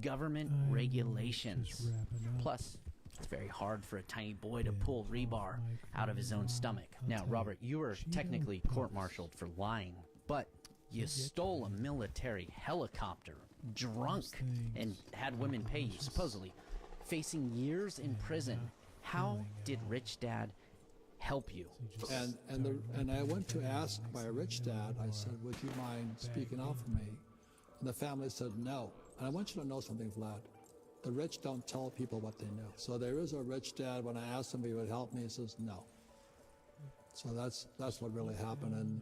Government regulations. Plus, it's very hard for a tiny boy to pull rebar out of his own stomach. Now, Robert, you were technically court-martialed for lying, but you stole a military helicopter, drunk, and had women pay you, supposedly, facing years in prison. How did Rich Dad help you? And I went to ask my Rich Dad, I said, would you mind speaking out for me? And the family said no. And I want you to know something, Vlad. The rich don't tell people what they know. So there is a Rich Dad. When I asked him if he would help me, he says no. So that's what really happened. And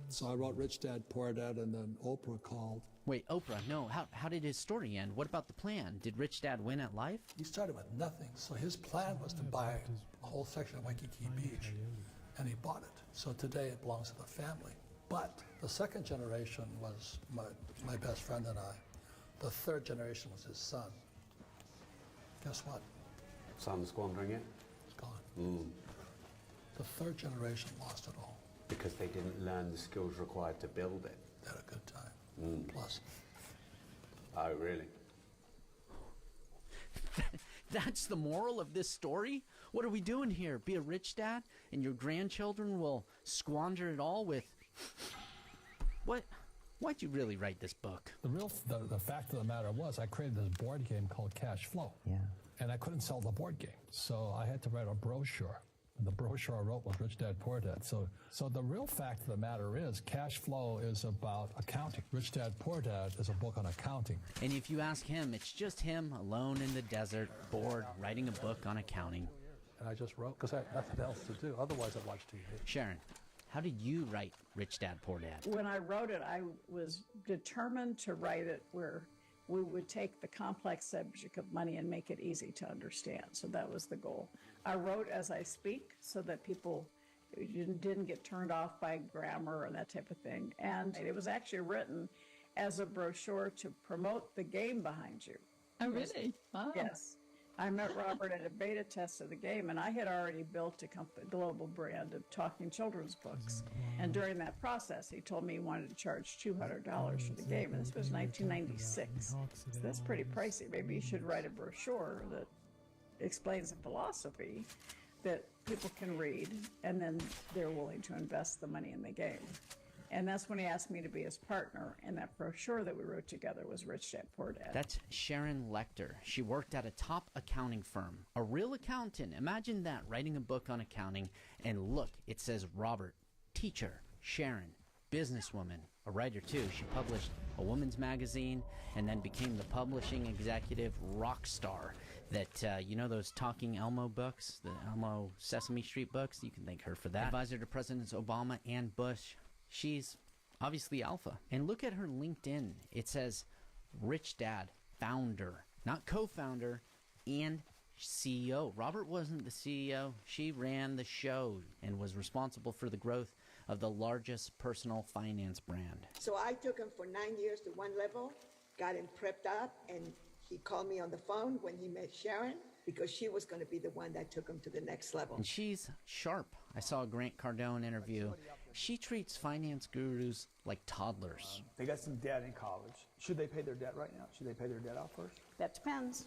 so I wrote Rich Dad, Poor Dad, and then Oprah called. Wait, Oprah, no. How did his story end? What about the plan? Did Rich Dad win at life? He started with nothing. So his plan was to buy a whole section of Waikiki Beach, and he bought it. So today it belongs to the family. But the second generation was my best friend and I. The third generation was his son. Guess what? Son squandering it? It's gone. Mm. The third generation lost it all. Because they didn't learn the skills required to build it. They had a good time. Mm. Plus. Oh, really? That's the moral of this story? What are we doing here? Be a rich dad and your grandchildren will squander it all with... What? Why'd you really write this book? The fact of the matter was I created this board game called Cash Flow. Yeah. And I couldn't sell the board game. So I had to write a brochure. And the brochure I wrote was Rich Dad, Poor Dad. So the real fact of the matter is Cash Flow is about accounting. Rich Dad, Poor Dad is a book on accounting. And if you ask him, it's just him alone in the desert, bored, writing a book on accounting. And I just wrote because I had nothing else to do. Otherwise, I'd watch TV. Sharon, how did you write Rich Dad, Poor Dad? When I wrote it, I was determined to write it where we would take the complex subject of money and make it easy to understand. So that was the goal. I wrote as I speak so that people didn't get turned off by grammar or that type of thing. And it was actually written as a brochure to promote the game behind you. Oh, really? Wow. Yes. I met Robert at a beta test of the game, and I had already built a global brand of talking children's books. And during that process, he told me he wanted to charge $200 for the game, and this was 1996. So that's pretty pricey. Maybe you should write a brochure that explains the philosophy that people can read, and then they're willing to invest the money in the game. And that's when he asked me to be his partner, and that brochure that we wrote together was Rich Dad, Poor Dad. That's Sharon Lecter. She worked at a top accounting firm. A real accountant. Imagine that, writing a book on accounting, and look, it says Robert, teacher, Sharon, businesswoman, a writer too. She published a woman's magazine and then became the publishing executive rock star that, you know those Talking Elmo books, the Elmo Sesame Street books? You can thank her for that. Advisor to Presidents Obama and Bush. She's obviously alpha. And look at her LinkedIn. It says Rich Dad, founder, not co-founder, and CEO. Robert wasn't the CEO. She ran the show and was responsible for the growth of the largest personal finance brand. So I took him for 9 years to one level, got him prepped up, and he called me on the phone when he met Sharon, because she was going to be the one that took him to the next level. And she's sharp. I saw a Grant Cardone interview. She treats finance gurus like toddlers. They got some debt in college. Should they pay their debt right now? Should they pay their debt out first? That depends.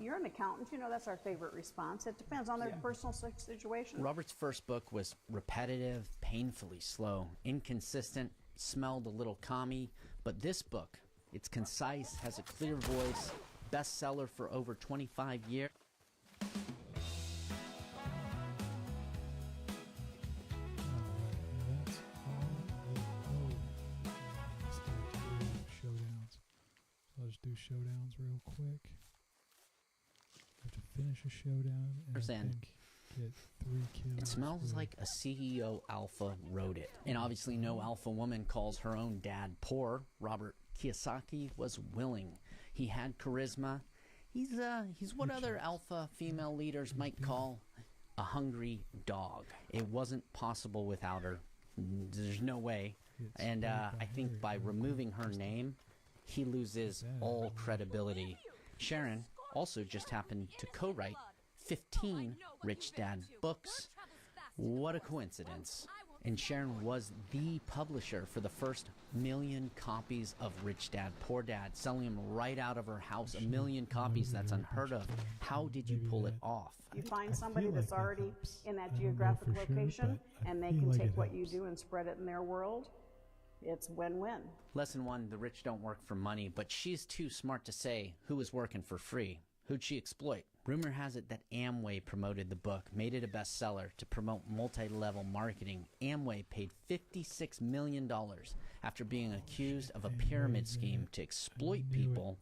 You're an accountant. You know that's our favorite response. It depends on their personal situation. Robert's first book was repetitive, painfully slow, inconsistent, smelled a little commie. But this book, it's concise, has a clear voice, bestseller for over 25 years. Showdowns. So I'll just do showdowns real quick. I have to finish a showdown and I think get 3 kills. It smells like a CEO alpha wrote it. And obviously no alpha woman calls her own dad poor. Robert Kiyosaki was willing. He had charisma. He's what other alpha female leaders might call a hungry dog. It wasn't possible without her. There's no way. And I think by removing her name, he loses all credibility. Sharon also just happened to co-write 15 Rich Dad books. What a coincidence. And Sharon was the publisher for the first 1 million copies of Rich Dad, Poor Dad, selling them right out of her house. 1 million copies, that's unheard of. How did you pull it off? You find somebody that's already in that geographic location, and they can take what you do and spread it in their world. It's win-win. Lesson 1, the rich don't work for money, but she's too smart to say who was working for free. Who'd she exploit? Rumor has it that Amway promoted the book, made it a bestseller. To promote multi-level marketing, Amway paid $56 million after being accused of a pyramid scheme to exploit people.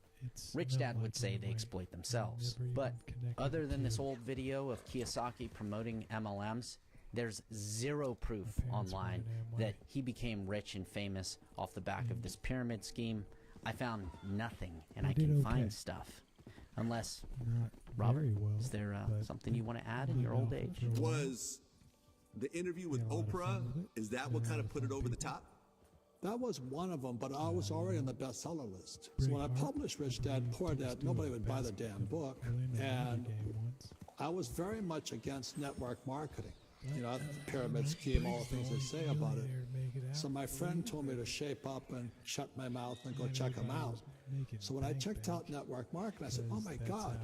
Rich Dad would say they exploit themselves. But other than this old video of Kiyosaki promoting MLMs, there's zero proof online that he became rich and famous off the back of this pyramid scheme. I found nothing, and I can find stuff. Unless, Robert, is there something you want to add in your old age? Was the interview with Oprah, is that what kind of put it over the top? That was one of them, but I was already on the bestseller list. So when I published Rich Dad, Poor Dad, nobody would buy the damn book. And I was very much against network marketing. You know, the pyramid scheme, all the things they say about it. So my friend told me to shape up and shut my mouth and go check them out. So when I checked out network marketing, I said, oh my God,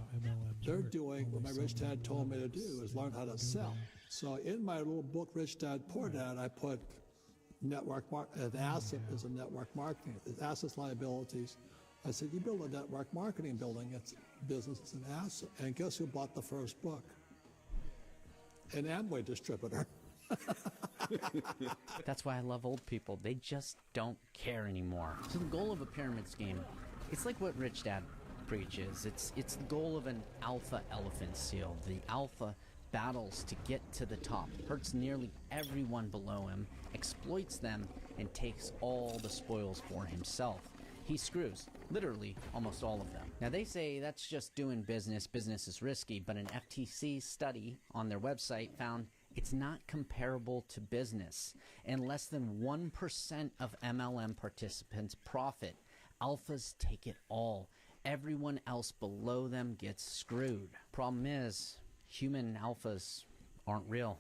they're doing what my Rich Dad told me to do, is learn how to sell. So in my little book, Rich Dad, Poor Dad, I put network an asset is a network marketing, assets, liabilities. I said, you build a network marketing building, it's business, it's an asset. And guess who bought the first book? An Amway distributor. That's why I love old people. They just don't care anymore. So the goal of a pyramid scheme, it's like what Rich Dad preaches. It's the goal of an alpha elephant seal. The alpha battles to get to the top, hurts nearly everyone below him, exploits them, and takes all the spoils for himself. He screws, literally, almost all of them. Now they say that's just doing business. Business is risky, but an FTC study on their website found it's not comparable to business. And less than 1% of MLM participants profit. Alphas take it all. Everyone else below them gets screwed. Problem is, human alphas aren't real.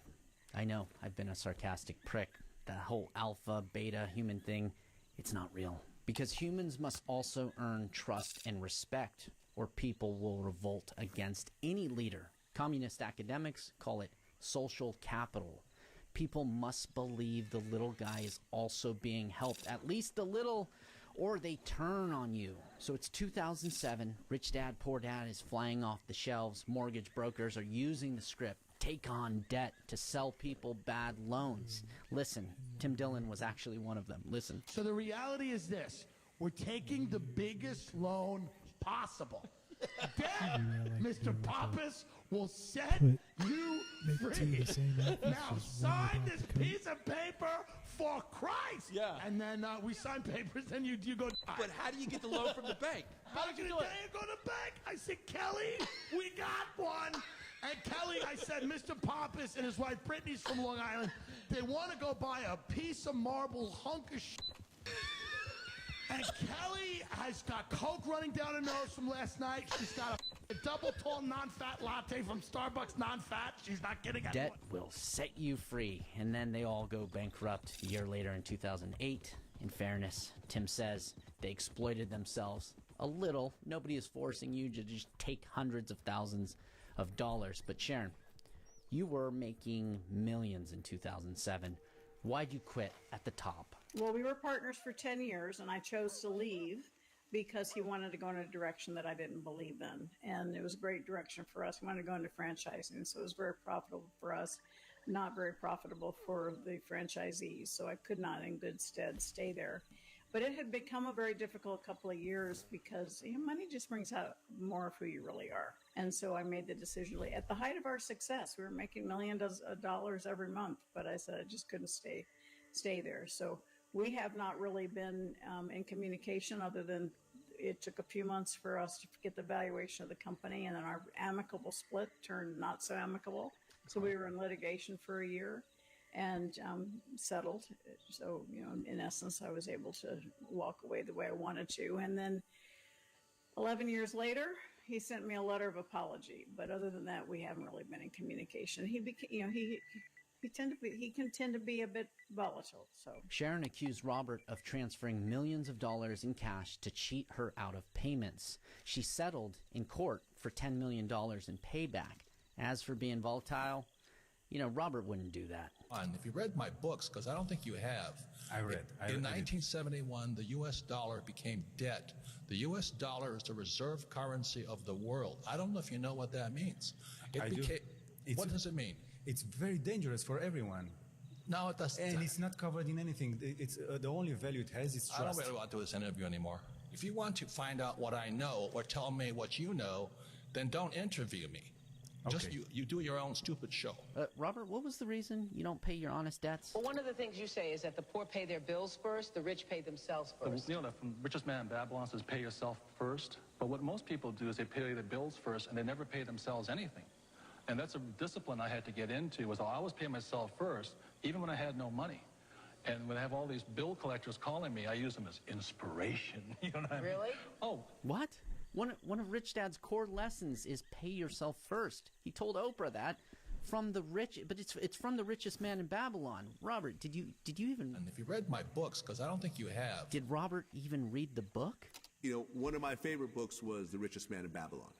I know, I've been a sarcastic prick. That whole alpha, beta, human thing, it's not real. Because humans must also earn trust and respect, or people will revolt against any leader. Communist academics call it social capital. People must believe the little guy is also being helped, at least a little, or they turn on you. So it's 2007, Rich Dad, Poor Dad is flying off the shelves. Mortgage brokers are using the script. Take on debt to sell people bad loans. Listen, Tim Dillon was actually one of them. Listen. So the reality is this. We're taking the biggest loan possible. Then Mr. Pappas will set you free. Now sign this piece of paper for Christ. Yeah. And then we sign papers, then you go. But how do you get the loan from the bank? How did you do it? Go to the bank. I said, Kelly, we got one. And Kelly, I said, Mr. Pappas and his wife Brittany's from Long Island. They want to go buy a piece of marble hunk of shit. And Kelly has got Coke running down her nose from last night. She's got a double tall non-fat latte from Starbucks, non-fat. She's not getting it. Debt will set you free. And then they all go bankrupt a year later in 2008. In fairness, Tim says they exploited themselves a little. Nobody is forcing you to just take hundreds of thousands of dollars. But Sharon, you were making millions in 2007. Why'd you quit at the top? Well, we were partners for 10 years, and I chose to leave because he wanted to go in a direction that I didn't believe in. And it was a great direction for us. We wanted to go into franchising, so it was very profitable for us, not very profitable for the franchisees. So I could not in good stead stay there. But it had become a very difficult couple of years because money just brings out more of who you really are. And so I made the decision. At the height of our success, we were making millions of dollars every month, but I said I just couldn't stay there. So we have not really been in communication other than it took a few months for us to get the valuation of the company, and then our amicable split turned not so amicable. So we were in litigation for a year and settled. So, in essence, I was able to walk away the way I wanted to. And then 11 years later, he sent me a letter of apology. But other than that, we haven't really been in communication. He can tend to be a bit volatile. So Sharon accused Robert of transferring millions of dollars in cash to cheat her out of payments. She settled in court for $10 million in payback. As for being volatile, Robert wouldn't do that. If you read my books, because I don't think you have. I read. In 1971, the U.S. dollar became debt. The U.S. dollar is the reserve currency of the world. I don't know if you know what that means. What does it mean? It's very dangerous for everyone. No, it doesn't. And it's not covered in anything. It's the only value it has is trust. I don't really want to do this interview anymore. If you want to find out what I know or tell me what you know, then don't interview me. Okay. Just you do your own stupid show. Robert, what was the reason you don't pay your honest debts? Well, one of the things you say is that the poor pay their bills first, the rich pay themselves first. The richest man in Babylon says pay yourself first. But what most people do is they pay their bills first and they never pay themselves anything. And that's a discipline I had to get into, was I always pay myself first, even when I had no money. And when I have all these bill collectors calling me, I use them as inspiration. You know what I mean? Really? Oh. What? One of Rich Dad's core lessons is pay yourself first. He told Oprah that from the rich, but it's from the richest man in Babylon. Robert, did you even? And if you read my books, because I don't think you have. Did Robert even read the book? You know, one of my favorite books was The Richest Man in Babylon.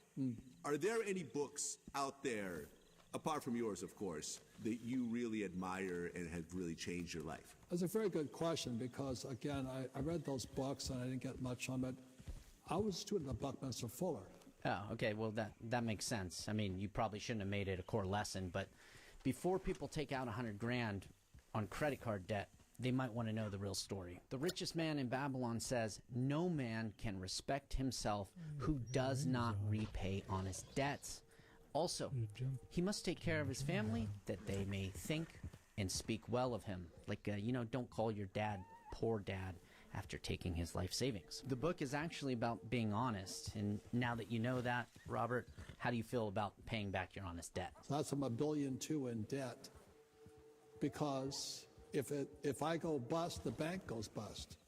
Are there any books out there, apart from yours, of course, that you really admire and have really changed your life? That's a very good question because, again, I read those books and I didn't get much from it. I was a student of Buckminster Fuller. Oh, okay. Well, that makes sense. I mean, you probably shouldn't have made it a core lesson, but before people take out $100,000 on credit card debt, they might want to know the real story. The richest man in Babylon says, no man can respect himself who does not repay honest debts. Also, he must take care of his family that they may think and speak well of him. Like, don't call your dad poor dad after taking his life savings. The book is actually about being honest. And now that you know that, Robert, how do you feel about paying back your honest debt? So that's $1.2 billion in debt because if I go bust, the bank goes bust.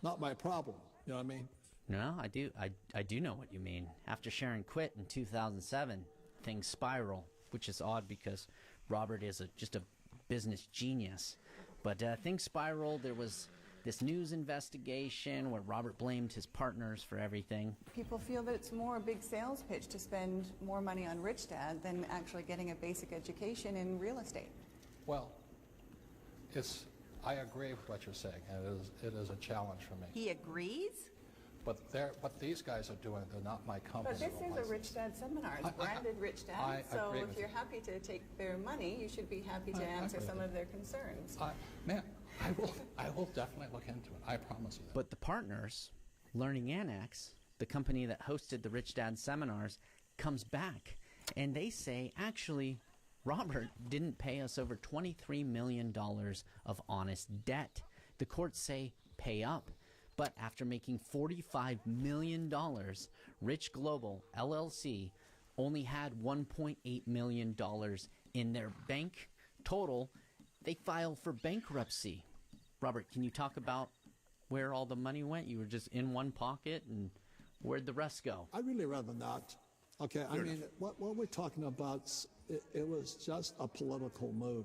Not my problem, you know what I mean? No, I do. I do know what you mean. After Sharon quit in 2007, things spiral, which is odd because Robert is just a business genius. But things spiraled. There was this news investigation where Robert blamed his partners for everything. People feel that it's more a big sales pitch to spend more money on Rich Dad than actually getting a basic education in real estate. Well, I agree with what you're saying, and it is a challenge for me. He agrees? But what these guys are doing, they're not my company. But this is a Rich Dad seminar. It's branded Rich Dad. So if you're happy to take their money, you should be happy to answer some of their concerns. Ma'am, I will definitely look into it. I promise you that. But the partners, Learning Annex, the company that hosted the Rich Dad seminars, comes back. And they say, actually, Robert didn't pay us over $23 million of honest debt. The courts say, pay up. But after making $45 million, Rich Global, LLC, only had $1.8 million in their bank. Total, they filed for bankruptcy. Robert, can you talk about where all the money went? You were just in one pocket, and where'd the rest go? I'd really rather not. Okay, I mean, what we're talking about, it was just a political move.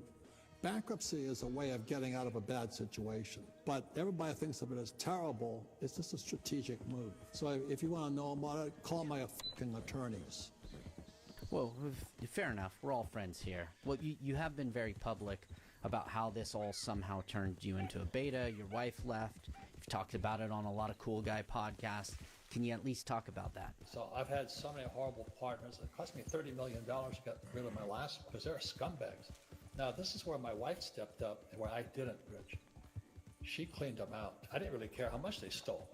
Bankruptcy is a way of getting out of a bad situation, but everybody thinks of it as terrible. It's just a strategic move. So if you want to know about it, call my fucking attorneys. Well, fair enough. We're all friends here. Well, you have been very public about how this all somehow turned you into a beta. Your wife left. You've talked about it on a lot of Cool Guy podcasts. Can you at least talk about that? So I've had so many horrible partners. It cost me $30 million to get rid of my last one because they're scumbags. Now, this is where my wife stepped up and where I didn't, Rich. She cleaned them out. I didn't really care how much they stole.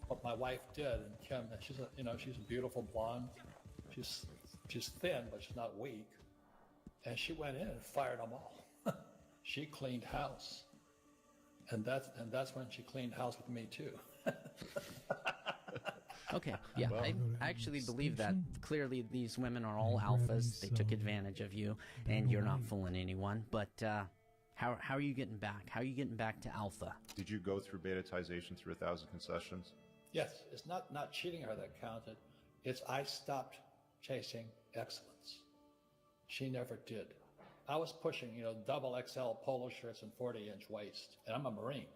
But my wife did, and Kim, she's a beautiful blonde. She's thin, but she's not weak. And she went in and fired them all. She cleaned house. And that's when she cleaned house with me, too. Okay, yeah, I actually believe that. Clearly, these women are all alphas. They took advantage of you, and you're not fooling anyone. But how are you getting back? How are you getting back to alpha? Did you go through betatization through 1,000 concessions? Yes, it's not cheating her that counted. It's I stopped chasing excellence. She never did. I was pushing, double XL polo shirts and 40-inch waist, and I'm a Marine.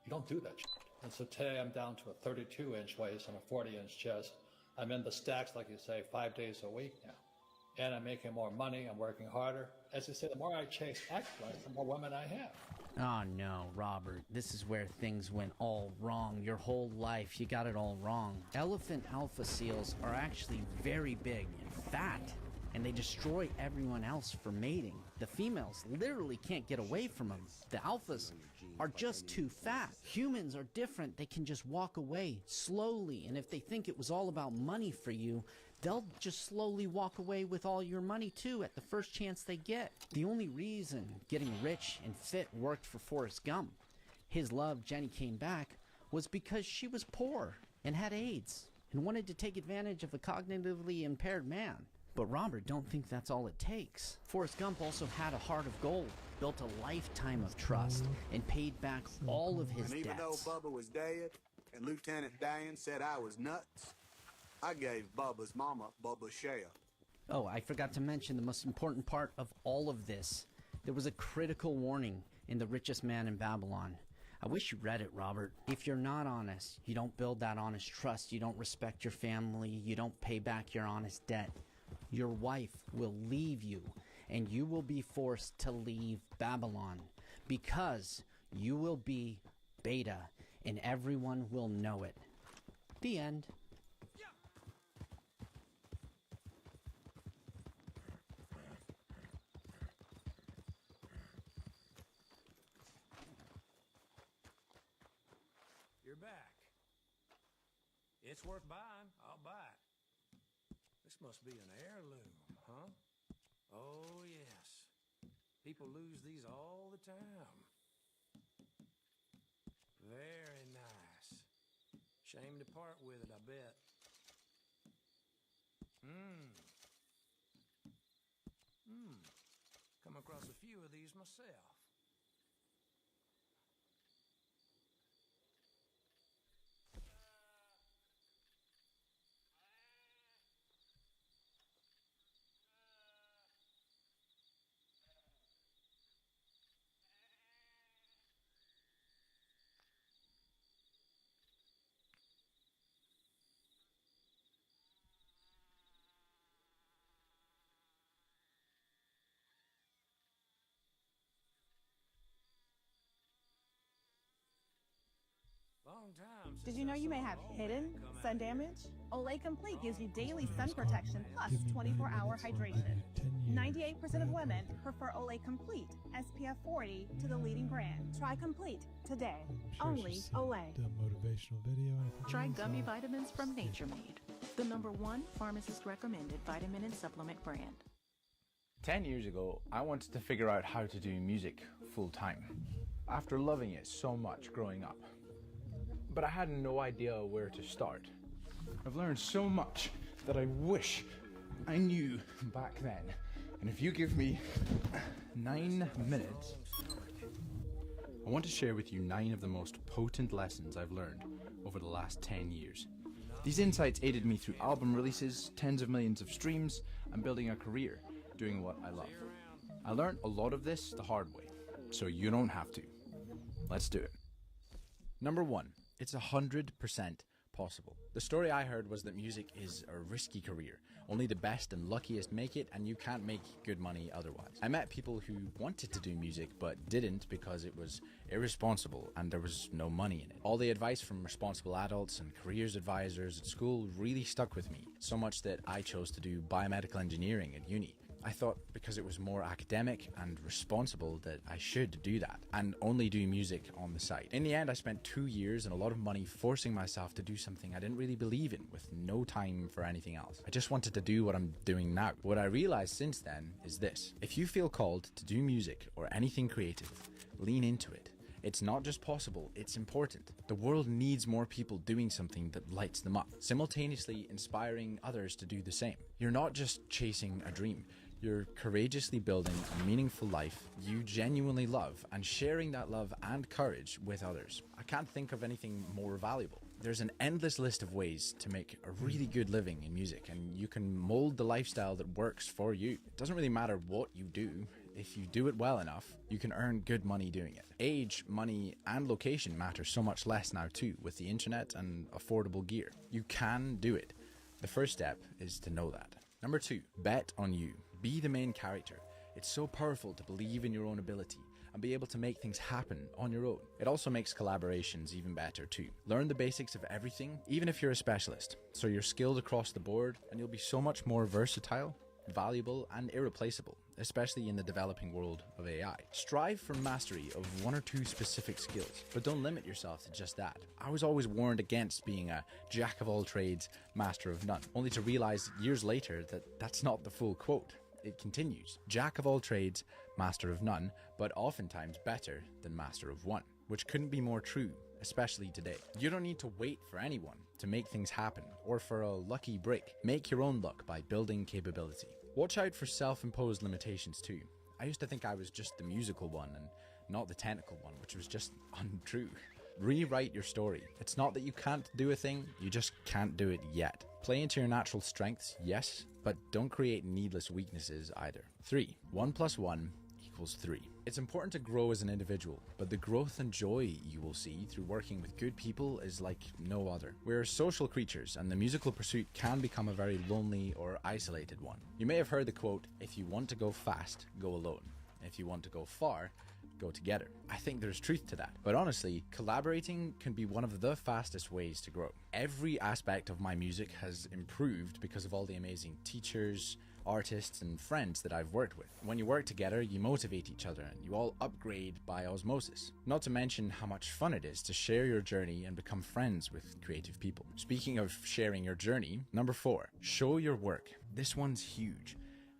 You don't do that shit. And so today I'm down to a 32-inch waist and a 40-inch chest. I'm in the stacks, like you say, 5 days a week now. And I'm making more money. I'm working harder. As I say, the more I chase excellence, the more women I have. Oh, no, Robert. This is where things went all wrong. Your whole life, you got it all wrong. Elephant alpha seals are actually very big and fat, and they destroy everyone else for mating. The females literally can't get away from them. The alphas are just too fat. Humans are different. They can just walk away slowly, and if they think it was all about money for you, they'll just slowly walk away with all your money too at the first chance they get. The only reason getting rich and fit worked for Forrest Gump, his love, Jenny, came back, was because she was poor and had AIDS and wanted to take advantage of a cognitively impaired man. But Robert, don't think that's all it takes. Forrest Gump also had a heart of gold. built a lifetime of trust, and paid back all of his And even though debts. Bubba was dead, and Lieutenant Dan said I was nuts, I gave Bubba's mama Bubba's share. Oh, I forgot to mention the most important part of all of this. There was a critical warning in The Richest Man in Babylon. I wish you read it, Robert. If you're not honest, you don't build that honest trust, you don't respect your family, you don't pay back your honest debt, your wife will leave you, and you will be forced to leave Babylon, because you will be Beta, and everyone will know it. The end. You're back. It's worth buying. I'll buy it. This must be an heirloom, huh? Oh, yes. People lose these all the time. Very nice. Shame to part with it, I bet. Come across a few of these myself. Did you know you may have hidden sun damage? Olay Complete gives you daily sun protection plus 24-hour hydration. 98% of women prefer Olay Complete SPF 40 to the leading brand. Try Complete today. Only Olay. The motivational video. Try gummy vitamins from Nature Made, the #1 pharmacist recommended vitamin and supplement brand. 10 years ago, I wanted to figure out how to do music full time, after loving it so much growing up. But I had no idea where to start. I've learned so much that I wish I knew back then. And if you give me 9 minutes, I want to share with you 9 of the most potent lessons I've learned over the last 10 years. These insights aided me through album releases, tens of millions of streams, and building a career doing what I love. I learned a lot of this the hard way, so you don't have to. Let's do it. Number 1. It's 100% possible. The story I heard was that music is a risky career. Only the best and luckiest make it, and you can't make good money otherwise. I met people who wanted to do music but didn't because it was irresponsible and there was no money in it. All the advice from responsible adults and careers advisors at school really stuck with me, so much that I chose to do biomedical engineering at uni. I thought because it was more academic and responsible that I should do that and only do music on the side. In the end, I spent 2 years and a lot of money forcing myself to do something I didn't really believe in, with no time for anything else. I just wanted to do what I'm doing now. What I realized since then is this: if you feel called to do music or anything creative, lean into it. It's not just possible, it's important. The world needs more people doing something that lights them up, simultaneously inspiring others to do the same. You're not just chasing a dream. You're courageously building a meaningful life you genuinely love and sharing that love and courage with others. I can't think of anything more valuable. There's an endless list of ways to make a really good living in music, and you can mold the lifestyle that works for you. It doesn't really matter what you do. If you do it well enough, you can earn good money doing it. Age, money, and location matter so much less now too, with the internet and affordable gear. You can do it. The first step is to know that. Number 2, bet on you. Be the main character. It's so powerful to believe in your own ability and be able to make things happen on your own. It also makes collaborations even better too. Learn the basics of everything, even if you're a specialist, so you're skilled across the board and you'll be so much more versatile, valuable, and irreplaceable, especially in the developing world of AI. Strive for mastery of 1 or 2 specific skills, but don't limit yourself to just that. I was always warned against being a jack of all trades, master of none, only to realize years later that that's not the full quote. It continues: jack of all trades, master of none, but oftentimes better than master of one, which couldn't be more true, especially today. You don't need to wait for anyone to make things happen or for a lucky break. Make your own luck by building capability. Watch out for self-imposed limitations too. I used to think I was just the musical one and not the technical one, which was just untrue. Rewrite your story. It's not that you can't do a thing, you just can't do it yet. Play into your natural strengths, yes, but don't create needless weaknesses either. 3. 1 + 1 = 3. It's important to grow as an individual, but the growth and joy you will see through working with good people is like no other. We're social creatures, and the musical pursuit can become a very lonely or isolated one. You may have heard the quote, "If you want to go fast, go alone. If you want to go far, go together." I think there's truth to that. But honestly, collaborating can be one of the fastest ways to grow. Every aspect of my music has improved because of all the amazing teachers, artists, and friends that I've worked with. When you work together, you motivate each other and you all upgrade by osmosis. Not to mention how much fun it is to share your journey and become friends with creative people. Speaking of sharing your journey, number 4, show your work. This one's huge.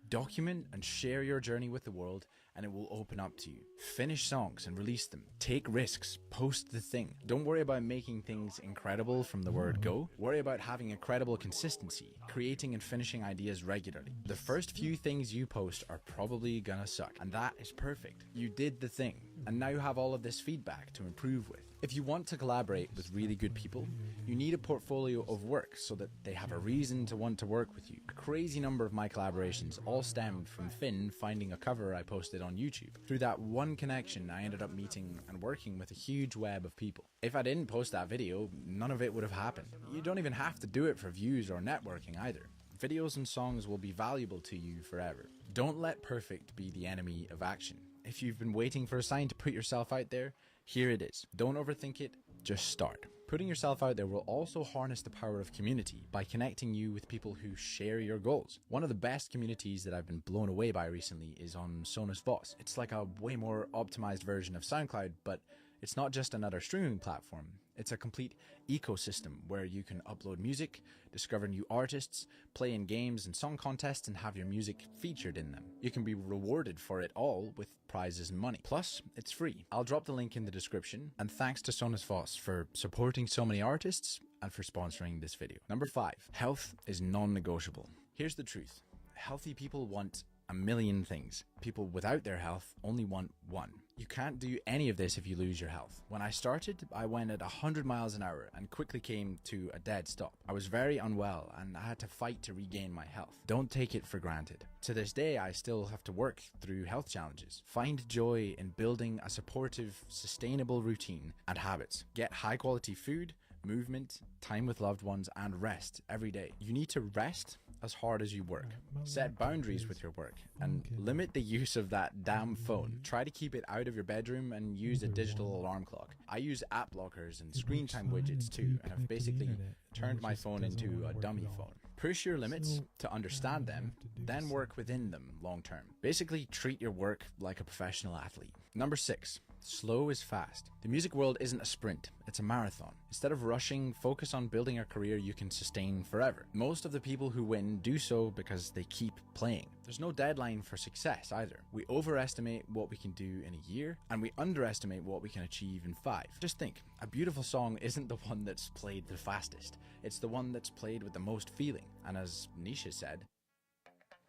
Document and share your journey with the world, and it will open up to you. Finish songs and release them. Take risks. Post the thing. Don't worry about making things incredible from the word go. Worry about having incredible consistency, creating and finishing ideas regularly. The first few things you post are probably gonna suck, and that is perfect. You did the thing, and now you have all of this feedback to improve with. If you want to collaborate with really good people, you need a portfolio of work so that they have a reason to want to work with you. A crazy number of my collaborations all stemmed from Finn finding a cover I posted on YouTube. Through that one connection, I ended up meeting and working with a huge web of people. If I didn't post that video, none of it would have happened. You don't even have to do it for views or networking either. Videos and songs will be valuable to you forever. Don't let perfect be the enemy of action. If you've been waiting for a sign to put yourself out there, here it is. Don't overthink it, just start. Putting yourself out there will also harness the power of community by connecting you with people who share your goals. One of the best communities that I've been blown away by recently is on Sonos Voss. It's like a way more optimized version of SoundCloud, but it's not just another streaming platform. It's a complete ecosystem where you can upload music, discover new artists, play in games and song contests, and have your music featured in them. You can be rewarded for it all with prizes and money. Plus, it's free. I'll drop the link in the description, and thanks to Sonos Voss for supporting so many artists and for sponsoring this video. Number 5, health is non-negotiable. Here's the truth. Healthy people want a million things. People without their health only want one. You can't do any of this if you lose your health. When I started, I went at 100 miles an hour and quickly came to a dead stop. I was very unwell and I had to fight to regain my health. Don't take it for granted. To this day, I still have to work through health challenges. Find joy in building a supportive, sustainable routine and habits. Get high quality food, movement, time with loved ones, and rest every day. You need to rest as hard as you work. Set boundaries with your work and limit the use of that damn phone. Try to keep it out of your bedroom and use a digital alarm clock. I use app blockers and screen time widgets too, and I've basically turned my phone into a dummy phone. Push your limits to understand them, then work within them long term. Basically, treat your work like a professional athlete. Number 6. Slow is fast. The music world isn't a sprint, it's a marathon. Instead of rushing, focus on building a career you can sustain forever. Most of the people who win do so because they keep playing. There's no deadline for success either. We overestimate what we can do in a year, and we underestimate what we can achieve in 5. Just think, a beautiful song isn't the one that's played the fastest. It's the one that's played with the most feeling. And as Nisha said,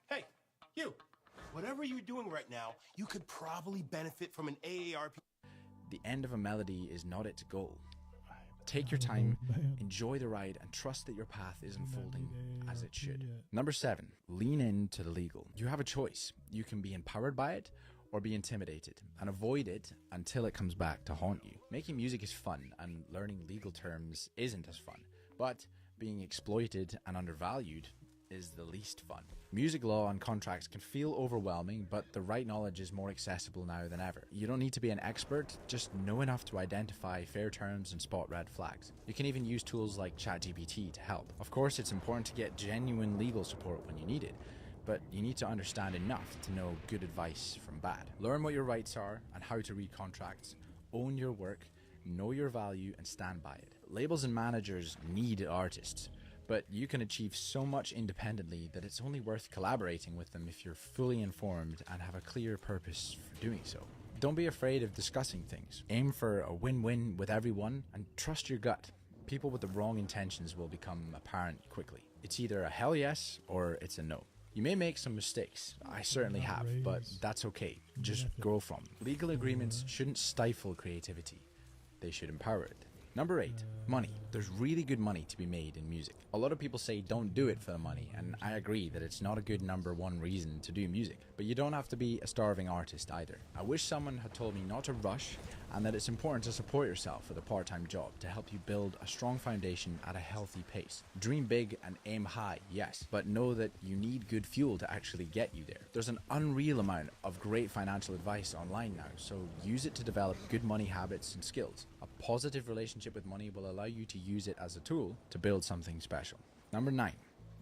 "Hey, you! Whatever you're doing right now, you could probably benefit from an AARP." the end of a melody is not its goal. Take your time, enjoy the ride, and trust that your path is unfolding as it should. Number 7, lean into the legal. You have a choice. You can be empowered by it or be intimidated, and avoid it until it comes back to haunt you. Making music is fun, and learning legal terms isn't as fun, but being exploited and undervalued is the least fun. Music law and contracts can feel overwhelming, but the right knowledge is more accessible now than ever. You don't need to be an expert, just know enough to identify fair terms and spot red flags. You can even use tools like ChatGPT to help. Of course, it's important to get genuine legal support when you need it, but you need to understand enough to know good advice from bad. Learn what your rights are and how to read contracts. Own your work, know your value, and stand by it. Labels and managers need artists, but you can achieve so much independently that it's only worth collaborating with them if you're fully informed and have a clear purpose for doing so. Don't be afraid of discussing things. Aim for a win-win with everyone and trust your gut. People with the wrong intentions will become apparent quickly. It's either a hell yes or it's a no. You may make some mistakes. I certainly have, but that's okay. Just grow from them. Legal agreements shouldn't stifle creativity. They should empower it. Number 8, money. There's really good money to be made in music. A lot of people say don't do it for the money, and I agree that it's not a good number one reason to do music. But you don't have to be a starving artist either. I wish someone had told me not to rush, and that it's important to support yourself with a part-time job to help you build a strong foundation at a healthy pace. Dream big and aim high, yes, but know that you need good fuel to actually get you there. There's an unreal amount of great financial advice online now, so use it to develop good money habits and skills. A positive relationship with money will allow you to use it as a tool to build something special. Number 9.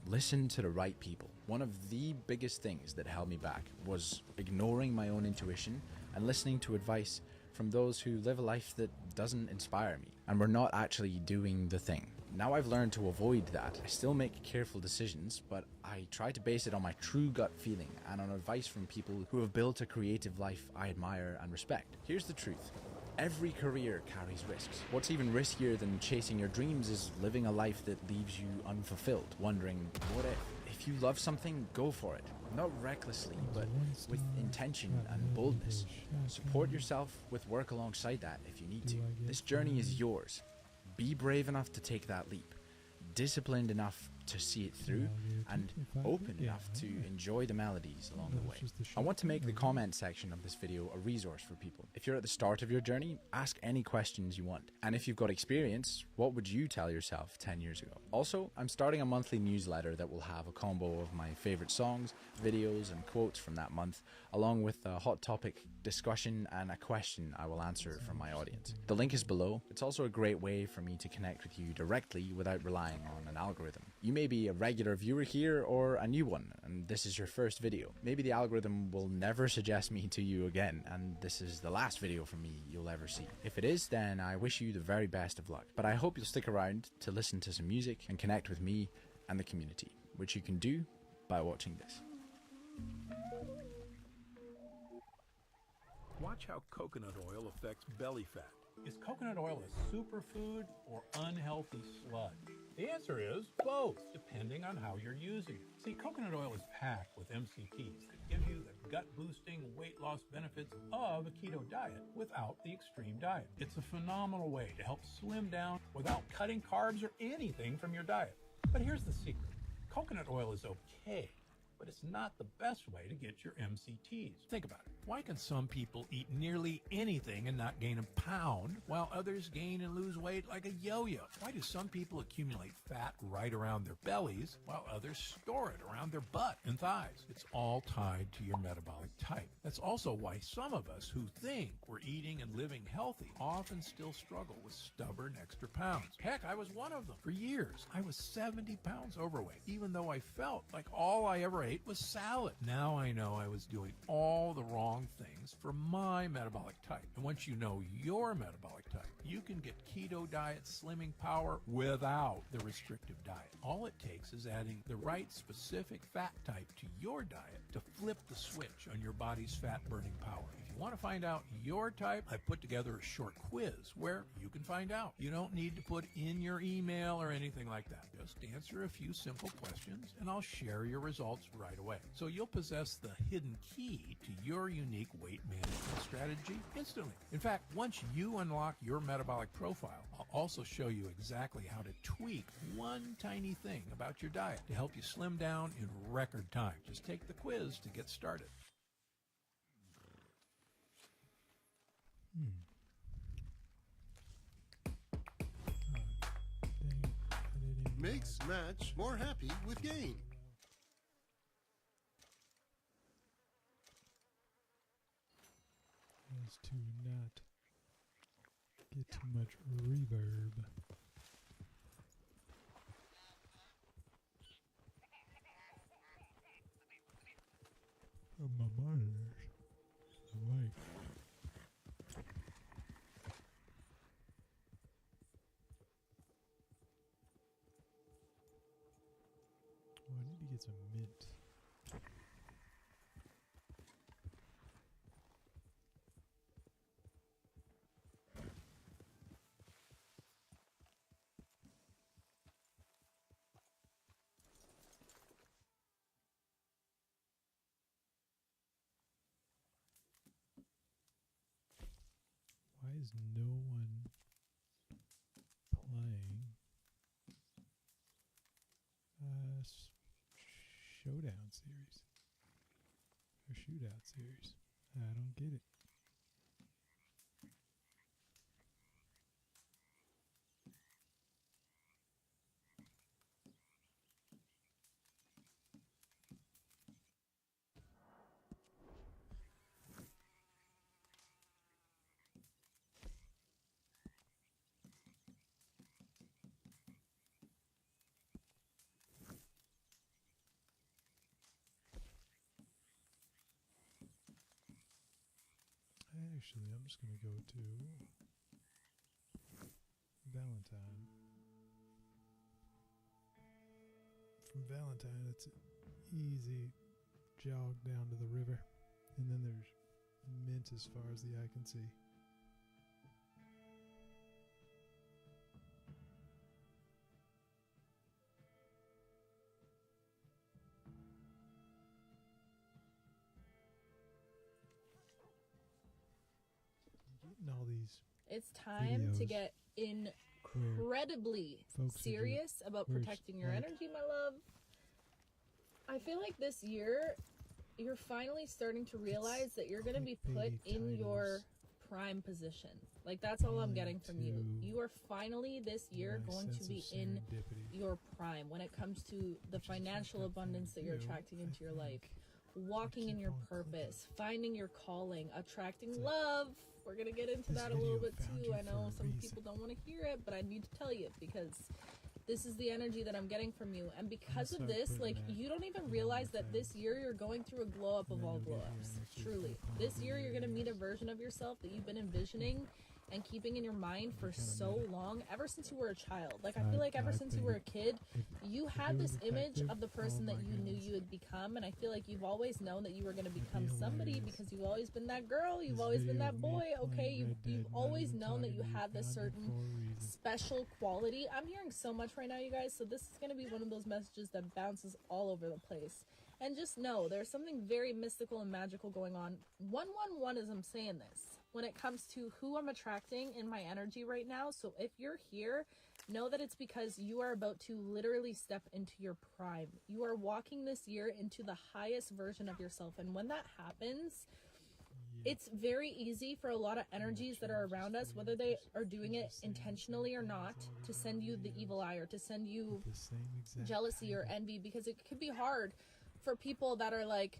Listen to the right people. One of the biggest things that held me back was ignoring my own intuition and listening to advice from those who live a life that doesn't inspire me and were not actually doing the thing. Now I've learned to avoid that. I still make careful decisions, but I try to base it on my true gut feeling and on advice from people who have built a creative life I admire and respect. Here's the truth. Every career carries risks. What's even riskier than chasing your dreams is living a life that leaves you unfulfilled, wondering, what if? If you love something, go for it. Not recklessly, but with intention and boldness. Support yourself with work alongside that if you need to. This journey is yours. Be brave enough to take that leap. Disciplined enough to see it through, and open enough to enjoy the melodies along the way. I want to make the comment section of this video a resource for people. If you're at the start of your journey, ask any questions you want. And if you've got experience, what would you tell yourself 10 years ago? Also, I'm starting a monthly newsletter that will have a combo of my favorite songs, videos, and quotes from that month, along with a hot topic discussion and a question I will answer from my audience. The link is below. It's also a great way for me to connect with you directly without relying on an algorithm. You may be a regular viewer here or a new one, and this is your first video. Maybe the algorithm will never suggest me to you again, and this is the last video from me you'll ever see. If it is, then I wish you the very best of luck. But I hope you'll stick around to listen to some music and connect with me and the community, which you can do by watching this. Watch how coconut oil affects belly fat. Is coconut oil a superfood or unhealthy sludge? The answer is both, depending on how you're using it. See, coconut oil is packed with MCTs that give you the gut-boosting weight loss benefits of a keto diet without the extreme diet. It's a phenomenal way to help slim down without cutting carbs or anything from your diet. But here's the secret. Coconut oil is okay, but it's not the best way to get your MCTs. Think about it. Why can some people eat nearly anything and not gain a pound, while others gain and lose weight like a yo-yo? Why do some people accumulate fat right around their bellies, while others store it around their butt and thighs? It's all tied to your metabolic type. That's also why some of us who think we're eating and living healthy often still struggle with stubborn extra pounds. Heck, I was one of them. For years, I was 70 pounds overweight, even though I felt like all I ever ate was salad. Now I know I was doing all the wrong things for my metabolic type. And once you know your metabolic type, you can get keto diet slimming power without the restrictive diet. All it takes is adding the right specific fat type to your diet to flip the switch on your body's fat burning power. If you want to find out your type, I put together a short quiz where you can find out. You don't need to put in your email or anything like that. Just answer a few simple questions and I'll share your results right away. So you'll possess the hidden key to your unique weight management strategy instantly. In fact, once you unlock your metabolic profile, I'll also show you exactly how to tweak one tiny thing about your diet to help you slim down in record time. Just take the quiz to get started. Makes match more happy with game. As to not get too much reverb. Of my monitors. The mic. Oh, I need to get some mint. Why is no one playing showdown series or shootout series? I don't get it. Actually, I'm just going to go to Valentine. From Valentine, it's an easy jog down to the river. And then there's mint as far as the eye can see. Getting all these It's time to videos get incredibly serious about protecting your energy, my love. I feel like this year, you're finally starting to realize that you're going to be put in your prime position. Like, that's all I'm getting from you. You are finally this year going to be in your prime when it comes to the financial abundance that you're attracting into your life, walking in your purpose, finding your calling, attracting love. We're going to get into that a little bit too. I know some people don't want to hear it, but I need to tell you because this is the energy that I'm getting from you. And because of this, like, you don't even realize that this year you're going through a glow up of all glow ups. Truly. This year you're going to meet a version of yourself that you've been envisioning and keeping in your mind for so long, ever since you were a child. Like, I feel like ever since you were a kid, you had this image of the person that you knew you would become, and I feel like you've always known that you were going to become somebody because you've always been that girl, you've always been that boy, okay? You've always known that you had this certain special quality. I'm hearing so much right now, you guys, so this is going to be one of those messages that bounces all over the place. And just know, there's something very mystical and magical going on. 111 as I'm saying this, when it comes to who I'm attracting in my energy right now. So if you're here, know that it's because you are about to literally step into your prime. You are walking this year into the highest version of yourself. And when that happens, it's very easy for a lot of energies that are around us, whether they are doing it intentionally or not, to send you the evil eye or to send you jealousy or envy, because it could be hard for people that are like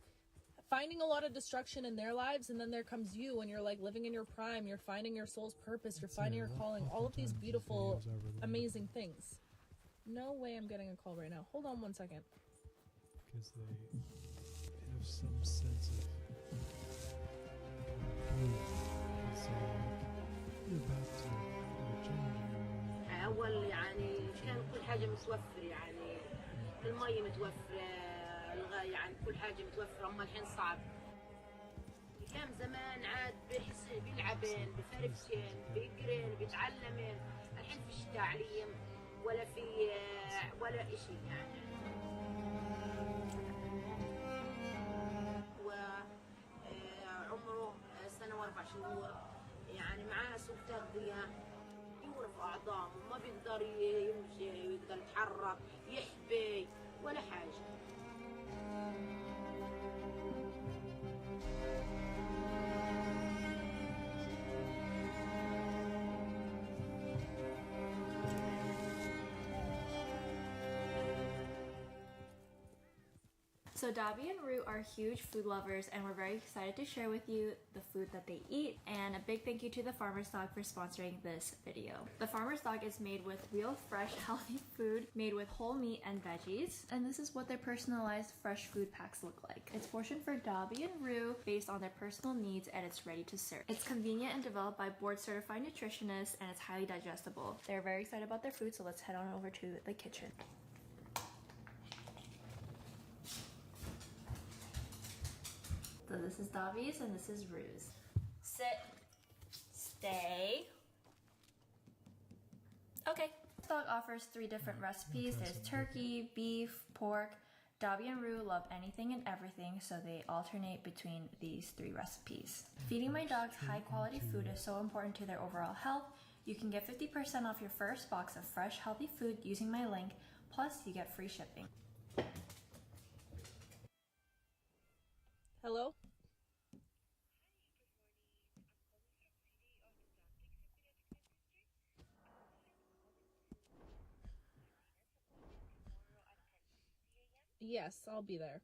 finding a lot of destruction in their lives, and then there comes you and you're like living in your prime, you're finding your soul's purpose, you're finding your calling, all of these beautiful, amazing things. No way I'm getting a call right now. Hold on one second. Because they have some sense of you're about to change. أول يعني كان كل حاجة متوفر، يعني المية متوفرة، يعني كل حاجة متوفرة. أما الحين صعب. كان زمان عاد بيحس بيلعبن بفرفكن بيقرن بيتعلمن. الحين فيش تعليم ولا في ولا إشي يعني. وعمره سنة و4 شهور، يعني معاه سلطات ضياء، يورف أعضاءه، ما بيقدر يمشي، يقدر يتحرك، يحبي ولا حاجة. So Davi and Rue are huge food lovers, and we're very excited to share with you the food that they eat. And a big thank you to the Farmer's Dog for sponsoring this video. The Farmer's Dog is made with real, fresh, healthy food made with whole meat and veggies. And this is what their personalized fresh food packs look like. It's portioned for Davi and Rue based on their personal needs, and it's ready to serve. It's convenient and developed by board-certified nutritionists, and it's highly digestible. They're very excited about their food, so let's head on over to the kitchen. So this is Davi's and this is Rue's. Sit. Stay. Okay. This dog offers 3 different recipes. There's turkey, beef, pork, Dobby and Rue love anything and everything, so they alternate between these 3 recipes. Feeding my dogs high quality food is so important to their overall health. You can get 50% off your first box of fresh, healthy food using my link, plus you get free shipping. Hello? Yes, I'll be there.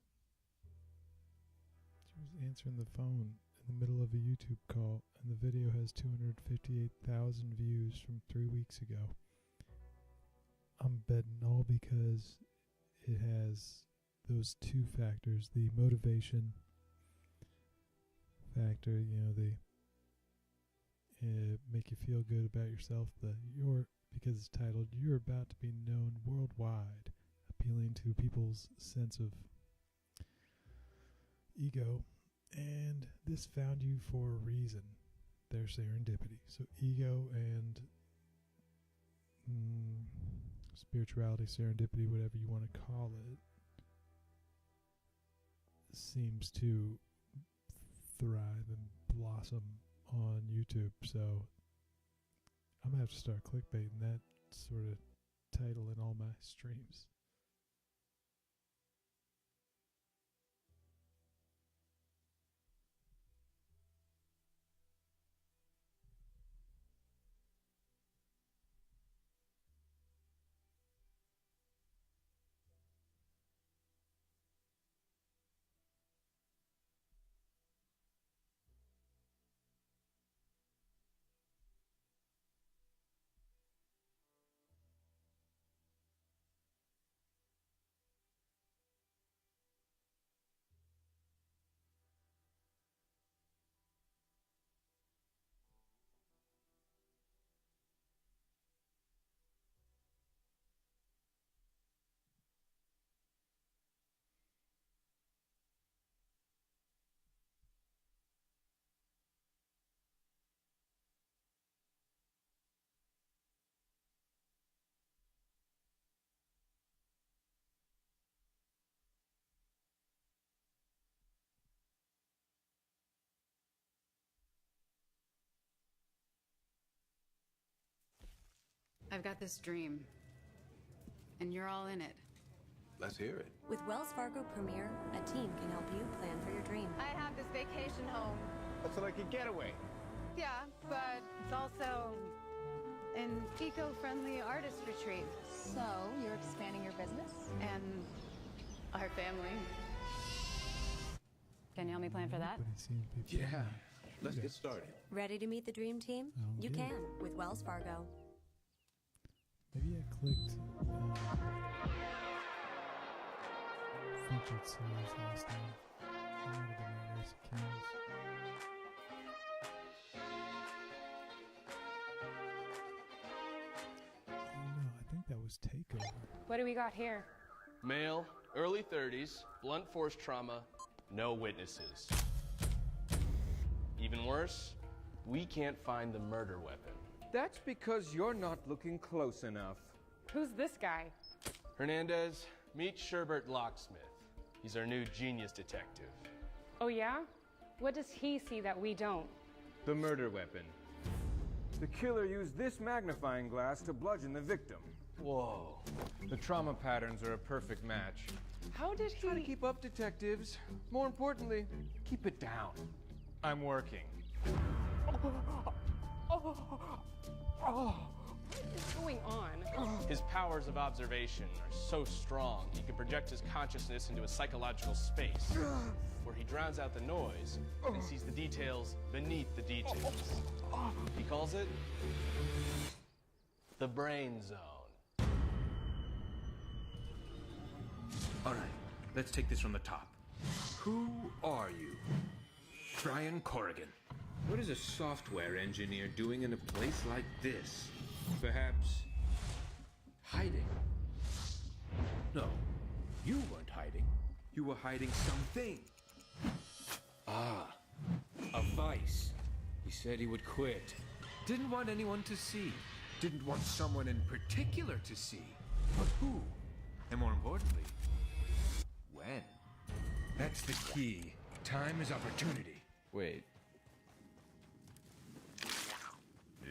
She was answering the phone in the middle of a YouTube call, and the video has 258,000 views from 3 weeks ago. I'm betting all because it has those 2 factors, the motivation factor, they make you feel good about yourself, because it's titled, "You're About to Be Known Worldwide," appealing to people's sense of ego, and this found you for a reason. There's serendipity. So ego and spirituality, serendipity, whatever you want to call it, seems to thrive and blossom on YouTube. So I'm gonna have to start clickbaiting that sort of title in all my streams. I've got this dream, and you're all in it. Let's hear it. With Wells Fargo Premier, a team can help you plan for your dream. I have this vacation home. That's like a getaway. Yeah, but it's also an eco-friendly artist retreat. So, you're expanding your business? And our family. Can you help me plan for that? Yeah, let's get started. Ready to meet the dream team? You can with Wells Fargo. Maybe I clicked featured series last time. That might have been my Race of Kings. Oh no, I think that was Takeover. What do we got here? Male, early 30s, blunt force trauma, no witnesses. Even worse, we can't find the murder weapon. That's because you're not looking close enough. Who's this guy? Hernandez, meet Sherbert Locksmith. He's our new genius detective. Oh yeah? What does he see that we don't? The murder weapon. The killer used this magnifying glass to bludgeon the victim. Whoa. The trauma patterns are a perfect match. How did he... Try to keep up, detectives. More importantly, keep it down. I'm working. What is going on? His powers of observation are so strong, he can project his consciousness into a psychological space where he drowns out the noise and sees the details beneath the details. He calls it the brain zone. All right, let's take this from the top. Who are you? Brian Corrigan. What is a software engineer doing in a place like this? Perhaps hiding? No, you weren't hiding. You were hiding something. Ah, a vice. He said he would quit. Didn't want anyone to see. Didn't want someone in particular to see. But who? And more importantly, when. That's the key. Time is opportunity. Wait.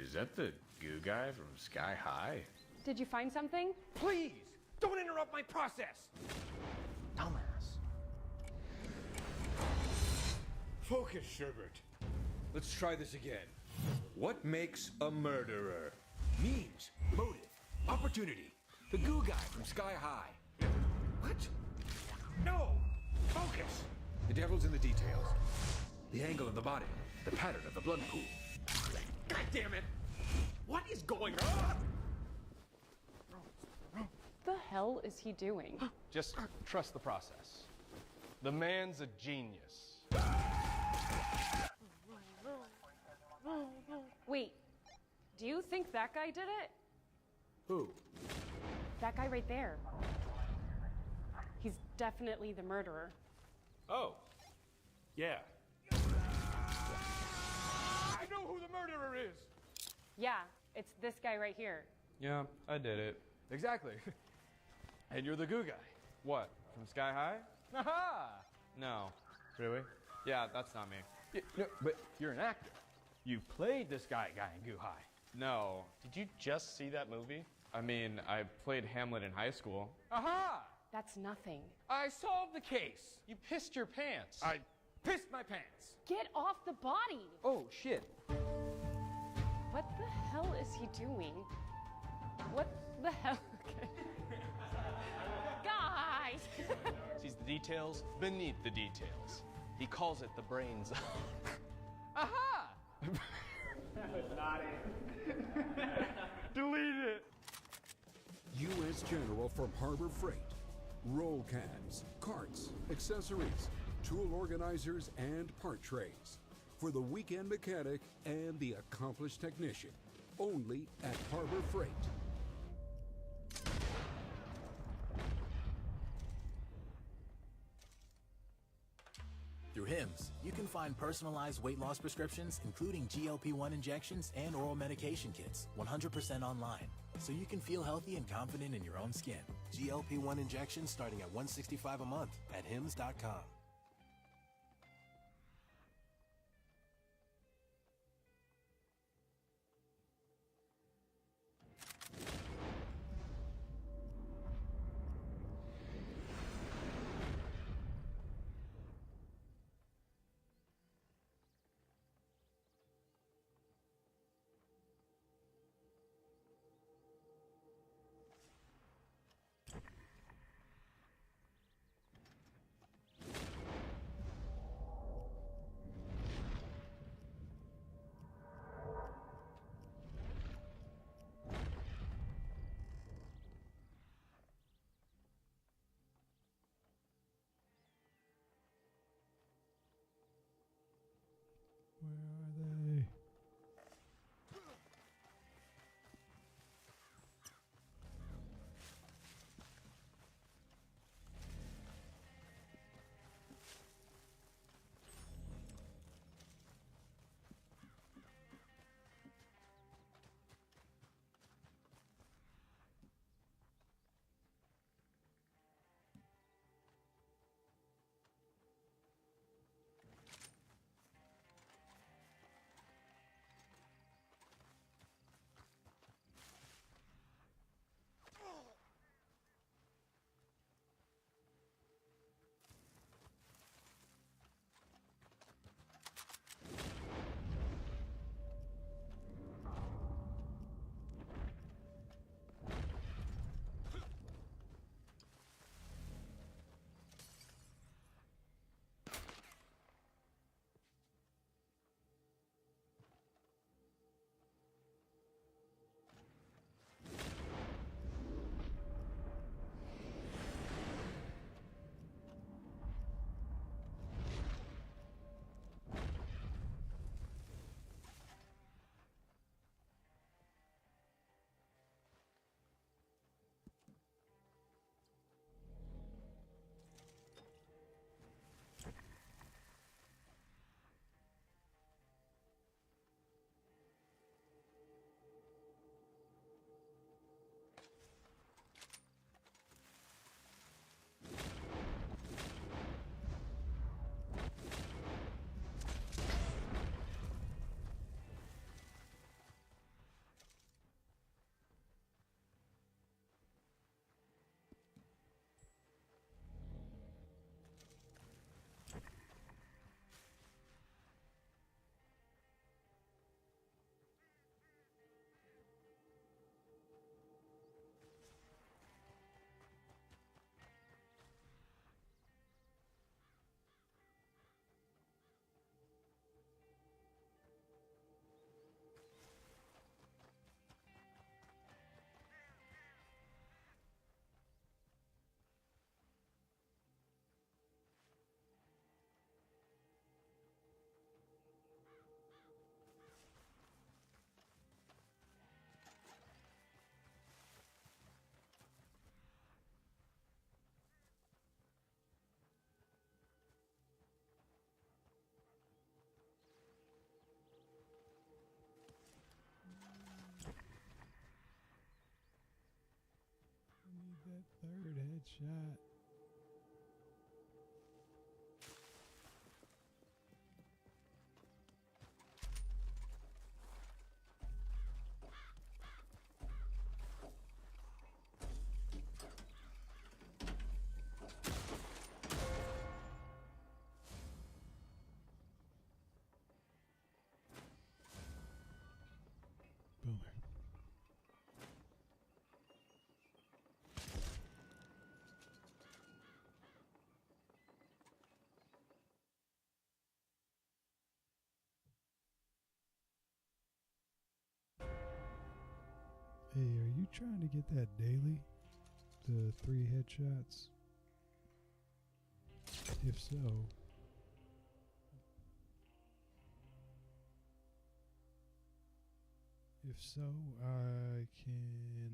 Is that the goo guy from Sky High? Did you find something? Please, don't interrupt my process! Dumbass. Focus, Sherbert. Let's try this again. What makes a murderer? Means, motive, opportunity. The goo guy from Sky High. What? No! Focus! The devil's in the details. The angle of the body. The pattern of the blood pool. God damn it! What is going on? What the hell is he doing? Just trust the process. The man's a genius. Wait, do you think that guy did it? Who? That guy right there. He's definitely the murderer. Oh. Yeah. I know who the murderer is! Yeah, it's this guy right here. Yeah, I did it. Exactly. And you're the goo guy. What, from Sky High? Aha! No. Really? Yeah, that's not me. No, but you're an actor. You played this guy in Goo High. No. Did you just see that movie? I mean, I played Hamlet in high school. Aha! That's nothing. I solved the case. You pissed your pants. I pissed my pants. Get off the body! Oh, shit. What the hell is he doing? What the hell? Okay. Guys! Sees the details beneath the details. He calls it the brains. Aha! That was not it. Delete it. U.S. General from Harbor Freight. Roll cabs, carts, accessories, tool organizers, and part trays. For the weekend mechanic and the accomplished technician. Only at Harbor Freight. Through Hims, you can find personalized weight loss prescriptions, including GLP-1 injections and oral medication kits, 100% online, so you can feel healthy and confident in your own skin. GLP-1 injections starting at $165 a month at hims.com. Third headshot. Boomer. Hey, are you trying to get that daily? The 3 headshots? If so, I can.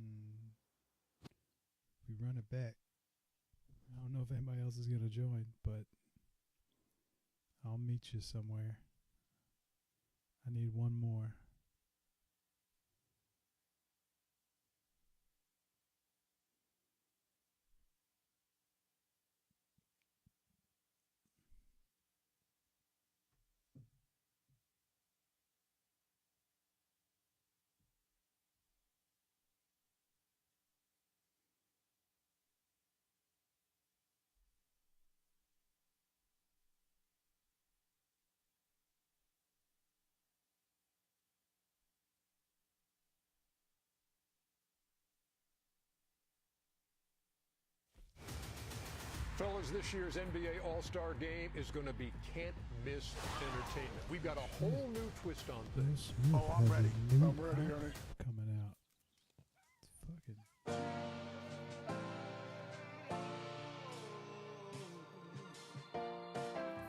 We run it back. I don't know if anybody else is gonna join, but I'll meet you somewhere. I need one more. Fellas, this year's NBA All-Star Game is going to be can't-miss entertainment. We've got a whole new twist on things. Oh, I'm ready. I'm ready, honey. Coming out. It's fucking.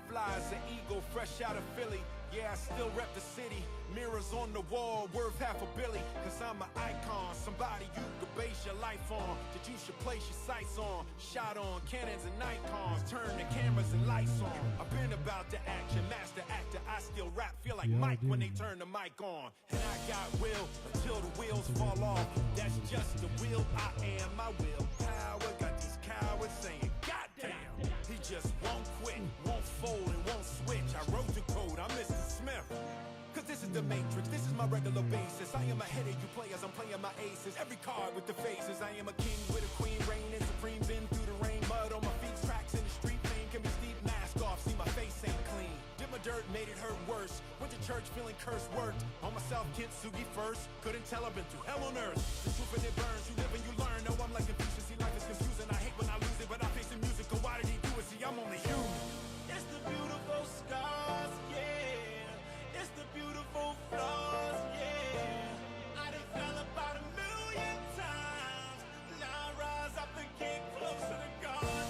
Fly as an eagle, fresh out of Philly. Yeah, I still rep the city. Mirrors on the wall, worth $500 million. Cause I'm an icon, somebody you could base your life on. That you should place your sights on. Shot on Canons and Nikons. Turn the cameras and lights on. I've been about the action, master actor. I still rap, feel like Mike when they turn the mic on. And I got will until the wheels fall off. That's just the will, I am my will. Power, got these cowards saying, goddamn. He just won't quit, won't fold and won't switch. I wrote the code, I'm Mr. Smith. Cause this is the Matrix, this is my regular basis. I am ahead of you players, I'm playing my aces. Every card with the faces. I am a king with a queen, reigning supreme. Been through the rain, mud on my feet, tracks in the street. Pain can be steep, mask off, see my face ain't clean. Did my dirt, made it hurt worse. Went to church feeling cursed, worked on myself, Kintsugi first. Couldn't tell, I've been through hell on earth. The truth and it burns, you live and you learn. No, I'm like Confucius, see life is confusing. I hate when I lose it, but I face the music. Why did he do it? See, I'm only human. It's the beautiful scars, yeah. It's the beautiful flaws, yeah. I done fell about 1,000,000 times. Now I rise up and get closer to God.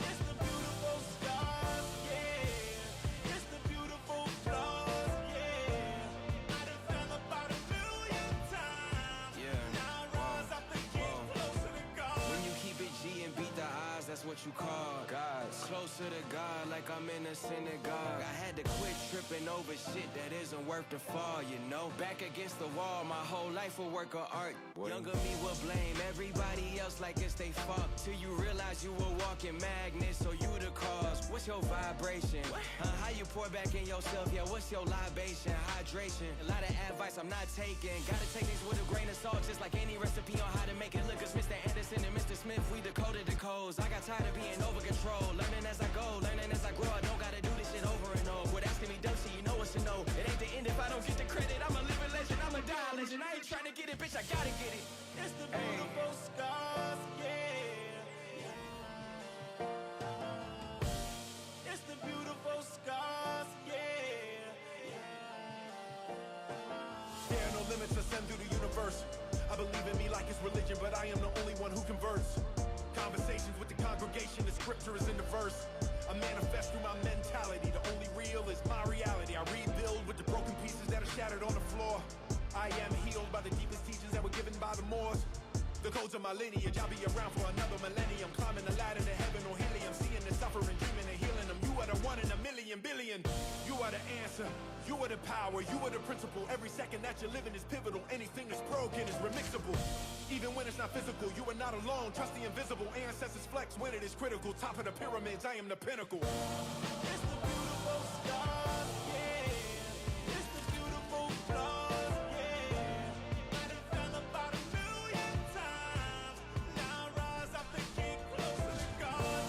It's the beautiful scars, yeah. It's the beautiful flaws, yeah. I done fell about 1,000,000 times. Yeah. Now I rise up and get closer to God. When you keep it G and beat the odds, that's what you call God. Closer to God, like I'm in a synagogue. I had to quit tripping over shit that isn't worth the fall, you know. Back against the wall, my whole life a work of art. Younger me will blame everybody else like it's they fault. Till you realize you a walking magnet, so you the cause. What's your vibration? How you pour back in yourself? Yeah, what's your libation? Hydration. A lot of advice I'm not taking. Gotta take these with a grain of salt, just like any recipe on how to make it look. Cause Mr. Anderson and Mr. Smith, we decoded the codes. I got tired of being over control. Learning as I go, learning as I grow. I don't gotta do this shit over and over. Quit asking me dumb shit, you know what's to know. It ain't the end if I don't get the credit. I'm a living legend, I'm a die legend. I ain't trying to get it, bitch, I gotta get it. It's the beautiful scars, yeah. It's the beautiful scars, yeah. There are no limits ascend through the universe. I believe in me like it's religion, but I am the only one who converts. Conversations with the congregation, the scripture is in the verse. I manifest through my mentality. The only real is my reality. I rebuild with the broken pieces that are shattered on the floor. I am healed by the deepest teachings that were given by the Moors. The codes of my lineage, I'll be around for another millennium. Climbing the ladder to heaven or helium. Seeing the suffering, dreaming of healing them. You are the one in a million billion. You are the answer. You are the the power, you are the principal. Every second that you're living is pivotal. Anything that's broken is remixable. Even when it's not physical, you are not alone. Trust the invisible. Ancestors flex when it is critical. Top of the pyramids, I am the pinnacle. It's the beautiful stars, yeah. It's the beautiful flaws, yeah. I done fell about 1,000,000 times. Now I rise up the gate closer to God.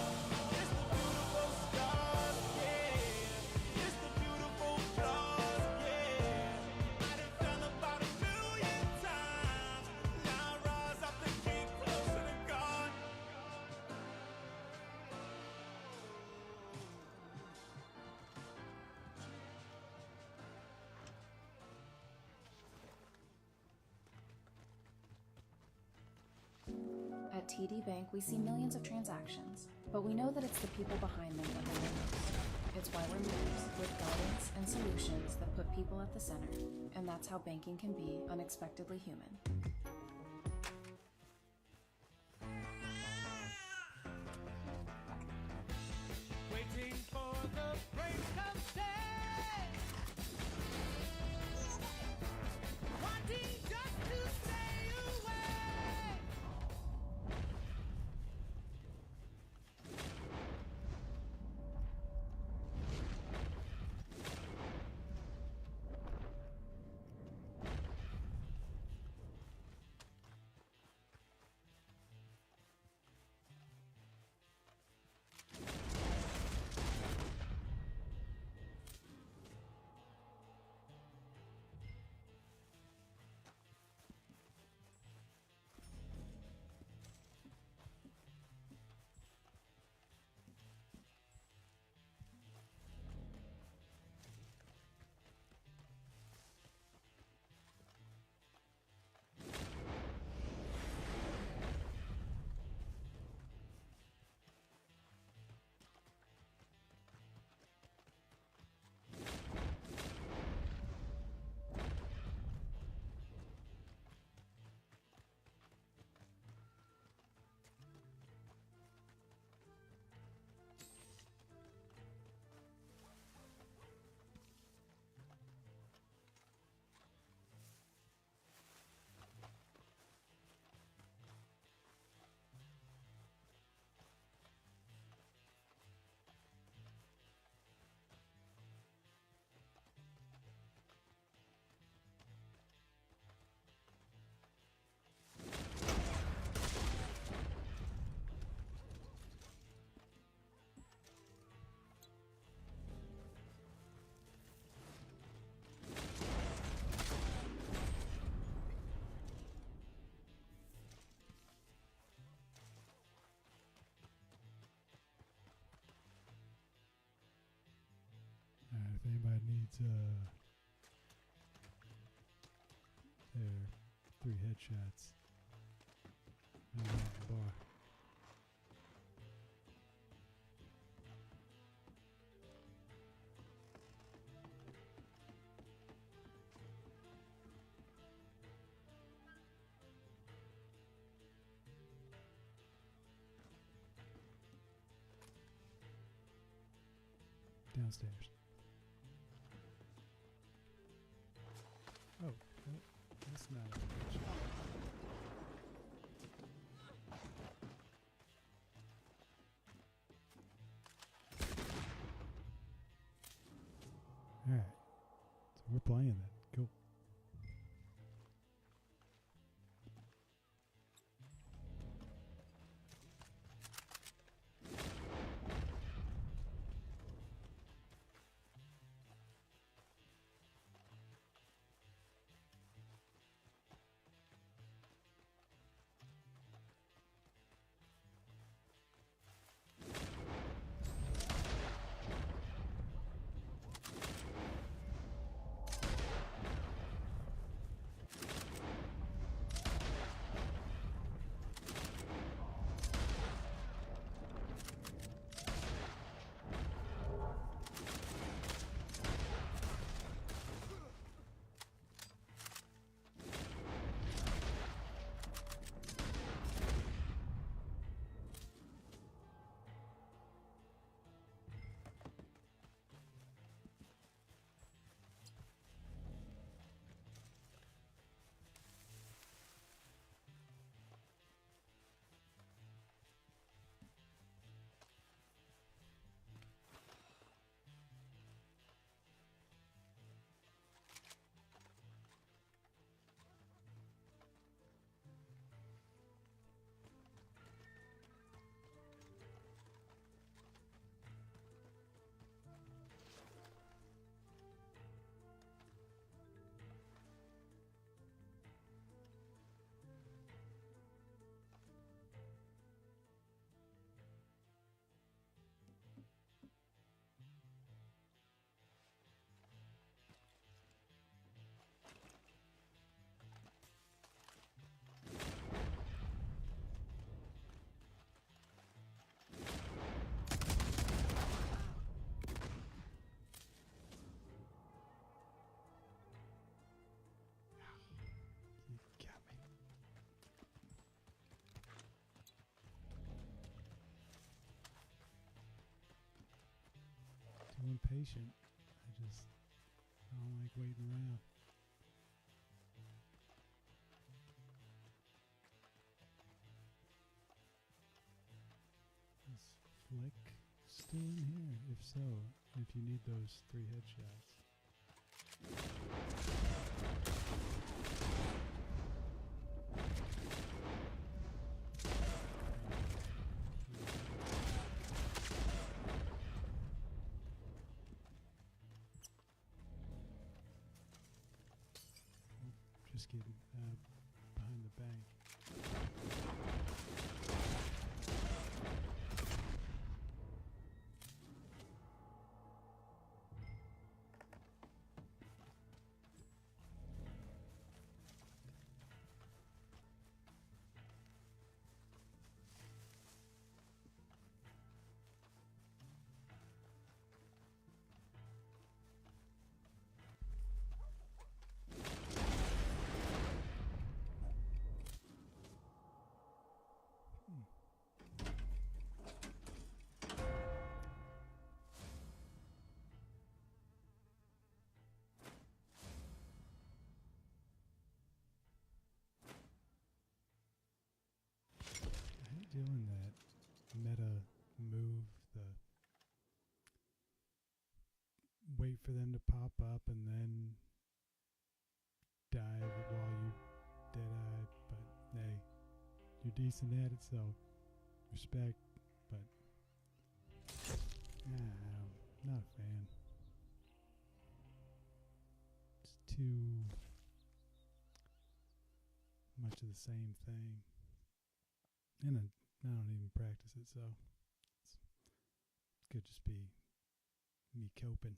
It's the beautiful stars, yeah. It's the beautiful flaws, yeah. I done fell about 1,000,000 times. Now I rise up the gate closer to God. At TD Bank, we see millions of transactions, but we know that it's the people behind them that matter most. It's why we're leaders with guidance and solutions that put people at the center, and that's how banking can be unexpectedly human. Waiting for the break of day. Wanting just to stay away. If anybody needs their 3 headshots, I'm at the bar. Downstairs. Oh, that's not a headshot. Alright. So we're playing then. Cool. patient. I don't like waiting around. Is Flick still in here? If so, if you need those 3 headshots. Just getting behind the bank. Doing that meta move, the wait for them to pop up and then dive while you dead-eyed, but hey, you're decent at it, so respect, but not a fan. It's too much of the same thing. And I don't even practice it, so it could just be me coping.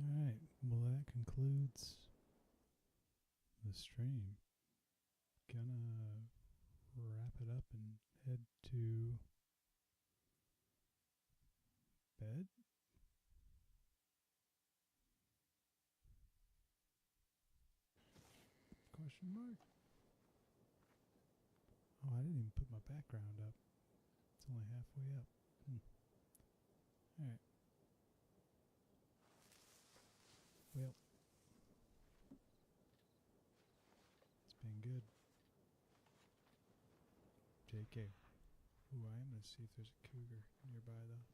Alright, well that concludes the stream. Gonna wrap it up and head to bed. Question mark? Oh, I didn't even put my background up. It's only halfway up. Alright. Well, it's been good. JK. Ooh, I am going to see if there's a cougar nearby, though.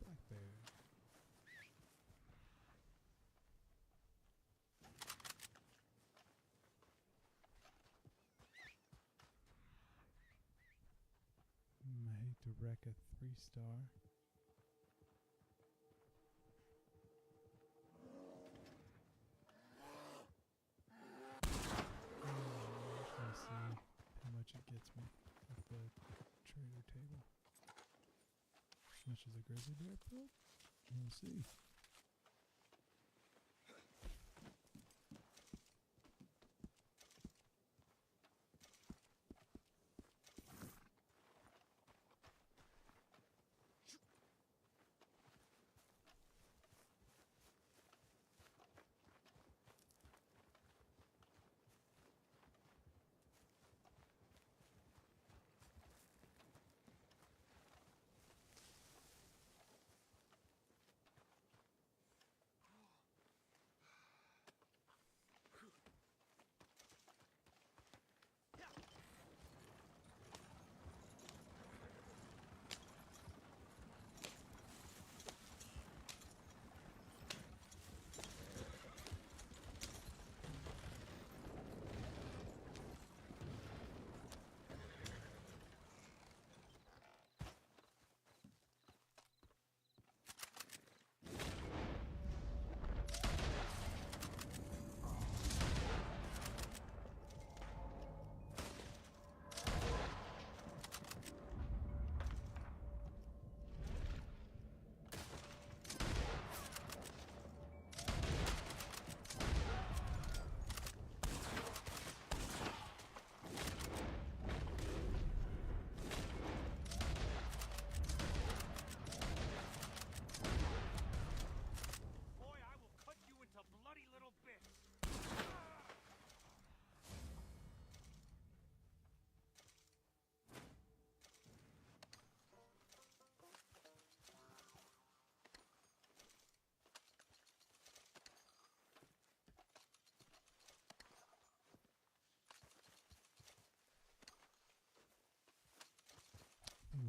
Black bear. I hate to wreck a 3-star. How much it gets me at the trader table. As much as a grizzly bear pulled? We'll see.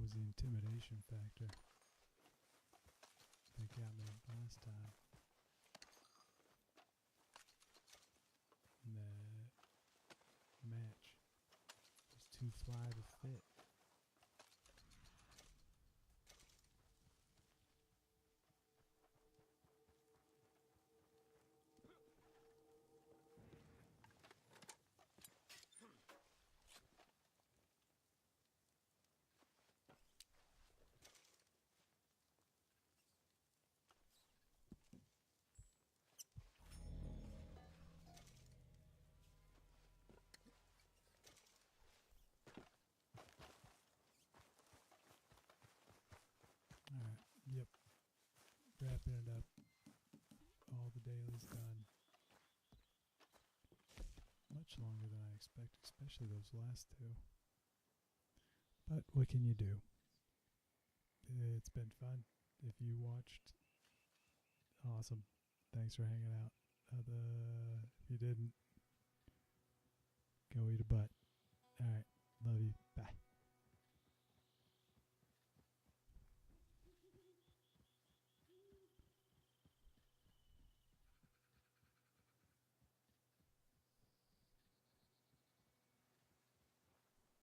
was the intimidation factor that got me last time. And the match was too fly to fit. Alright, yep. Wrapping it up. All the dailies done. Much longer than I expected, especially those last two. But what can you do? It's been fun. If you watched, awesome. Thanks for hanging out. If you didn't, go eat a butt. Alright, love you. Bye.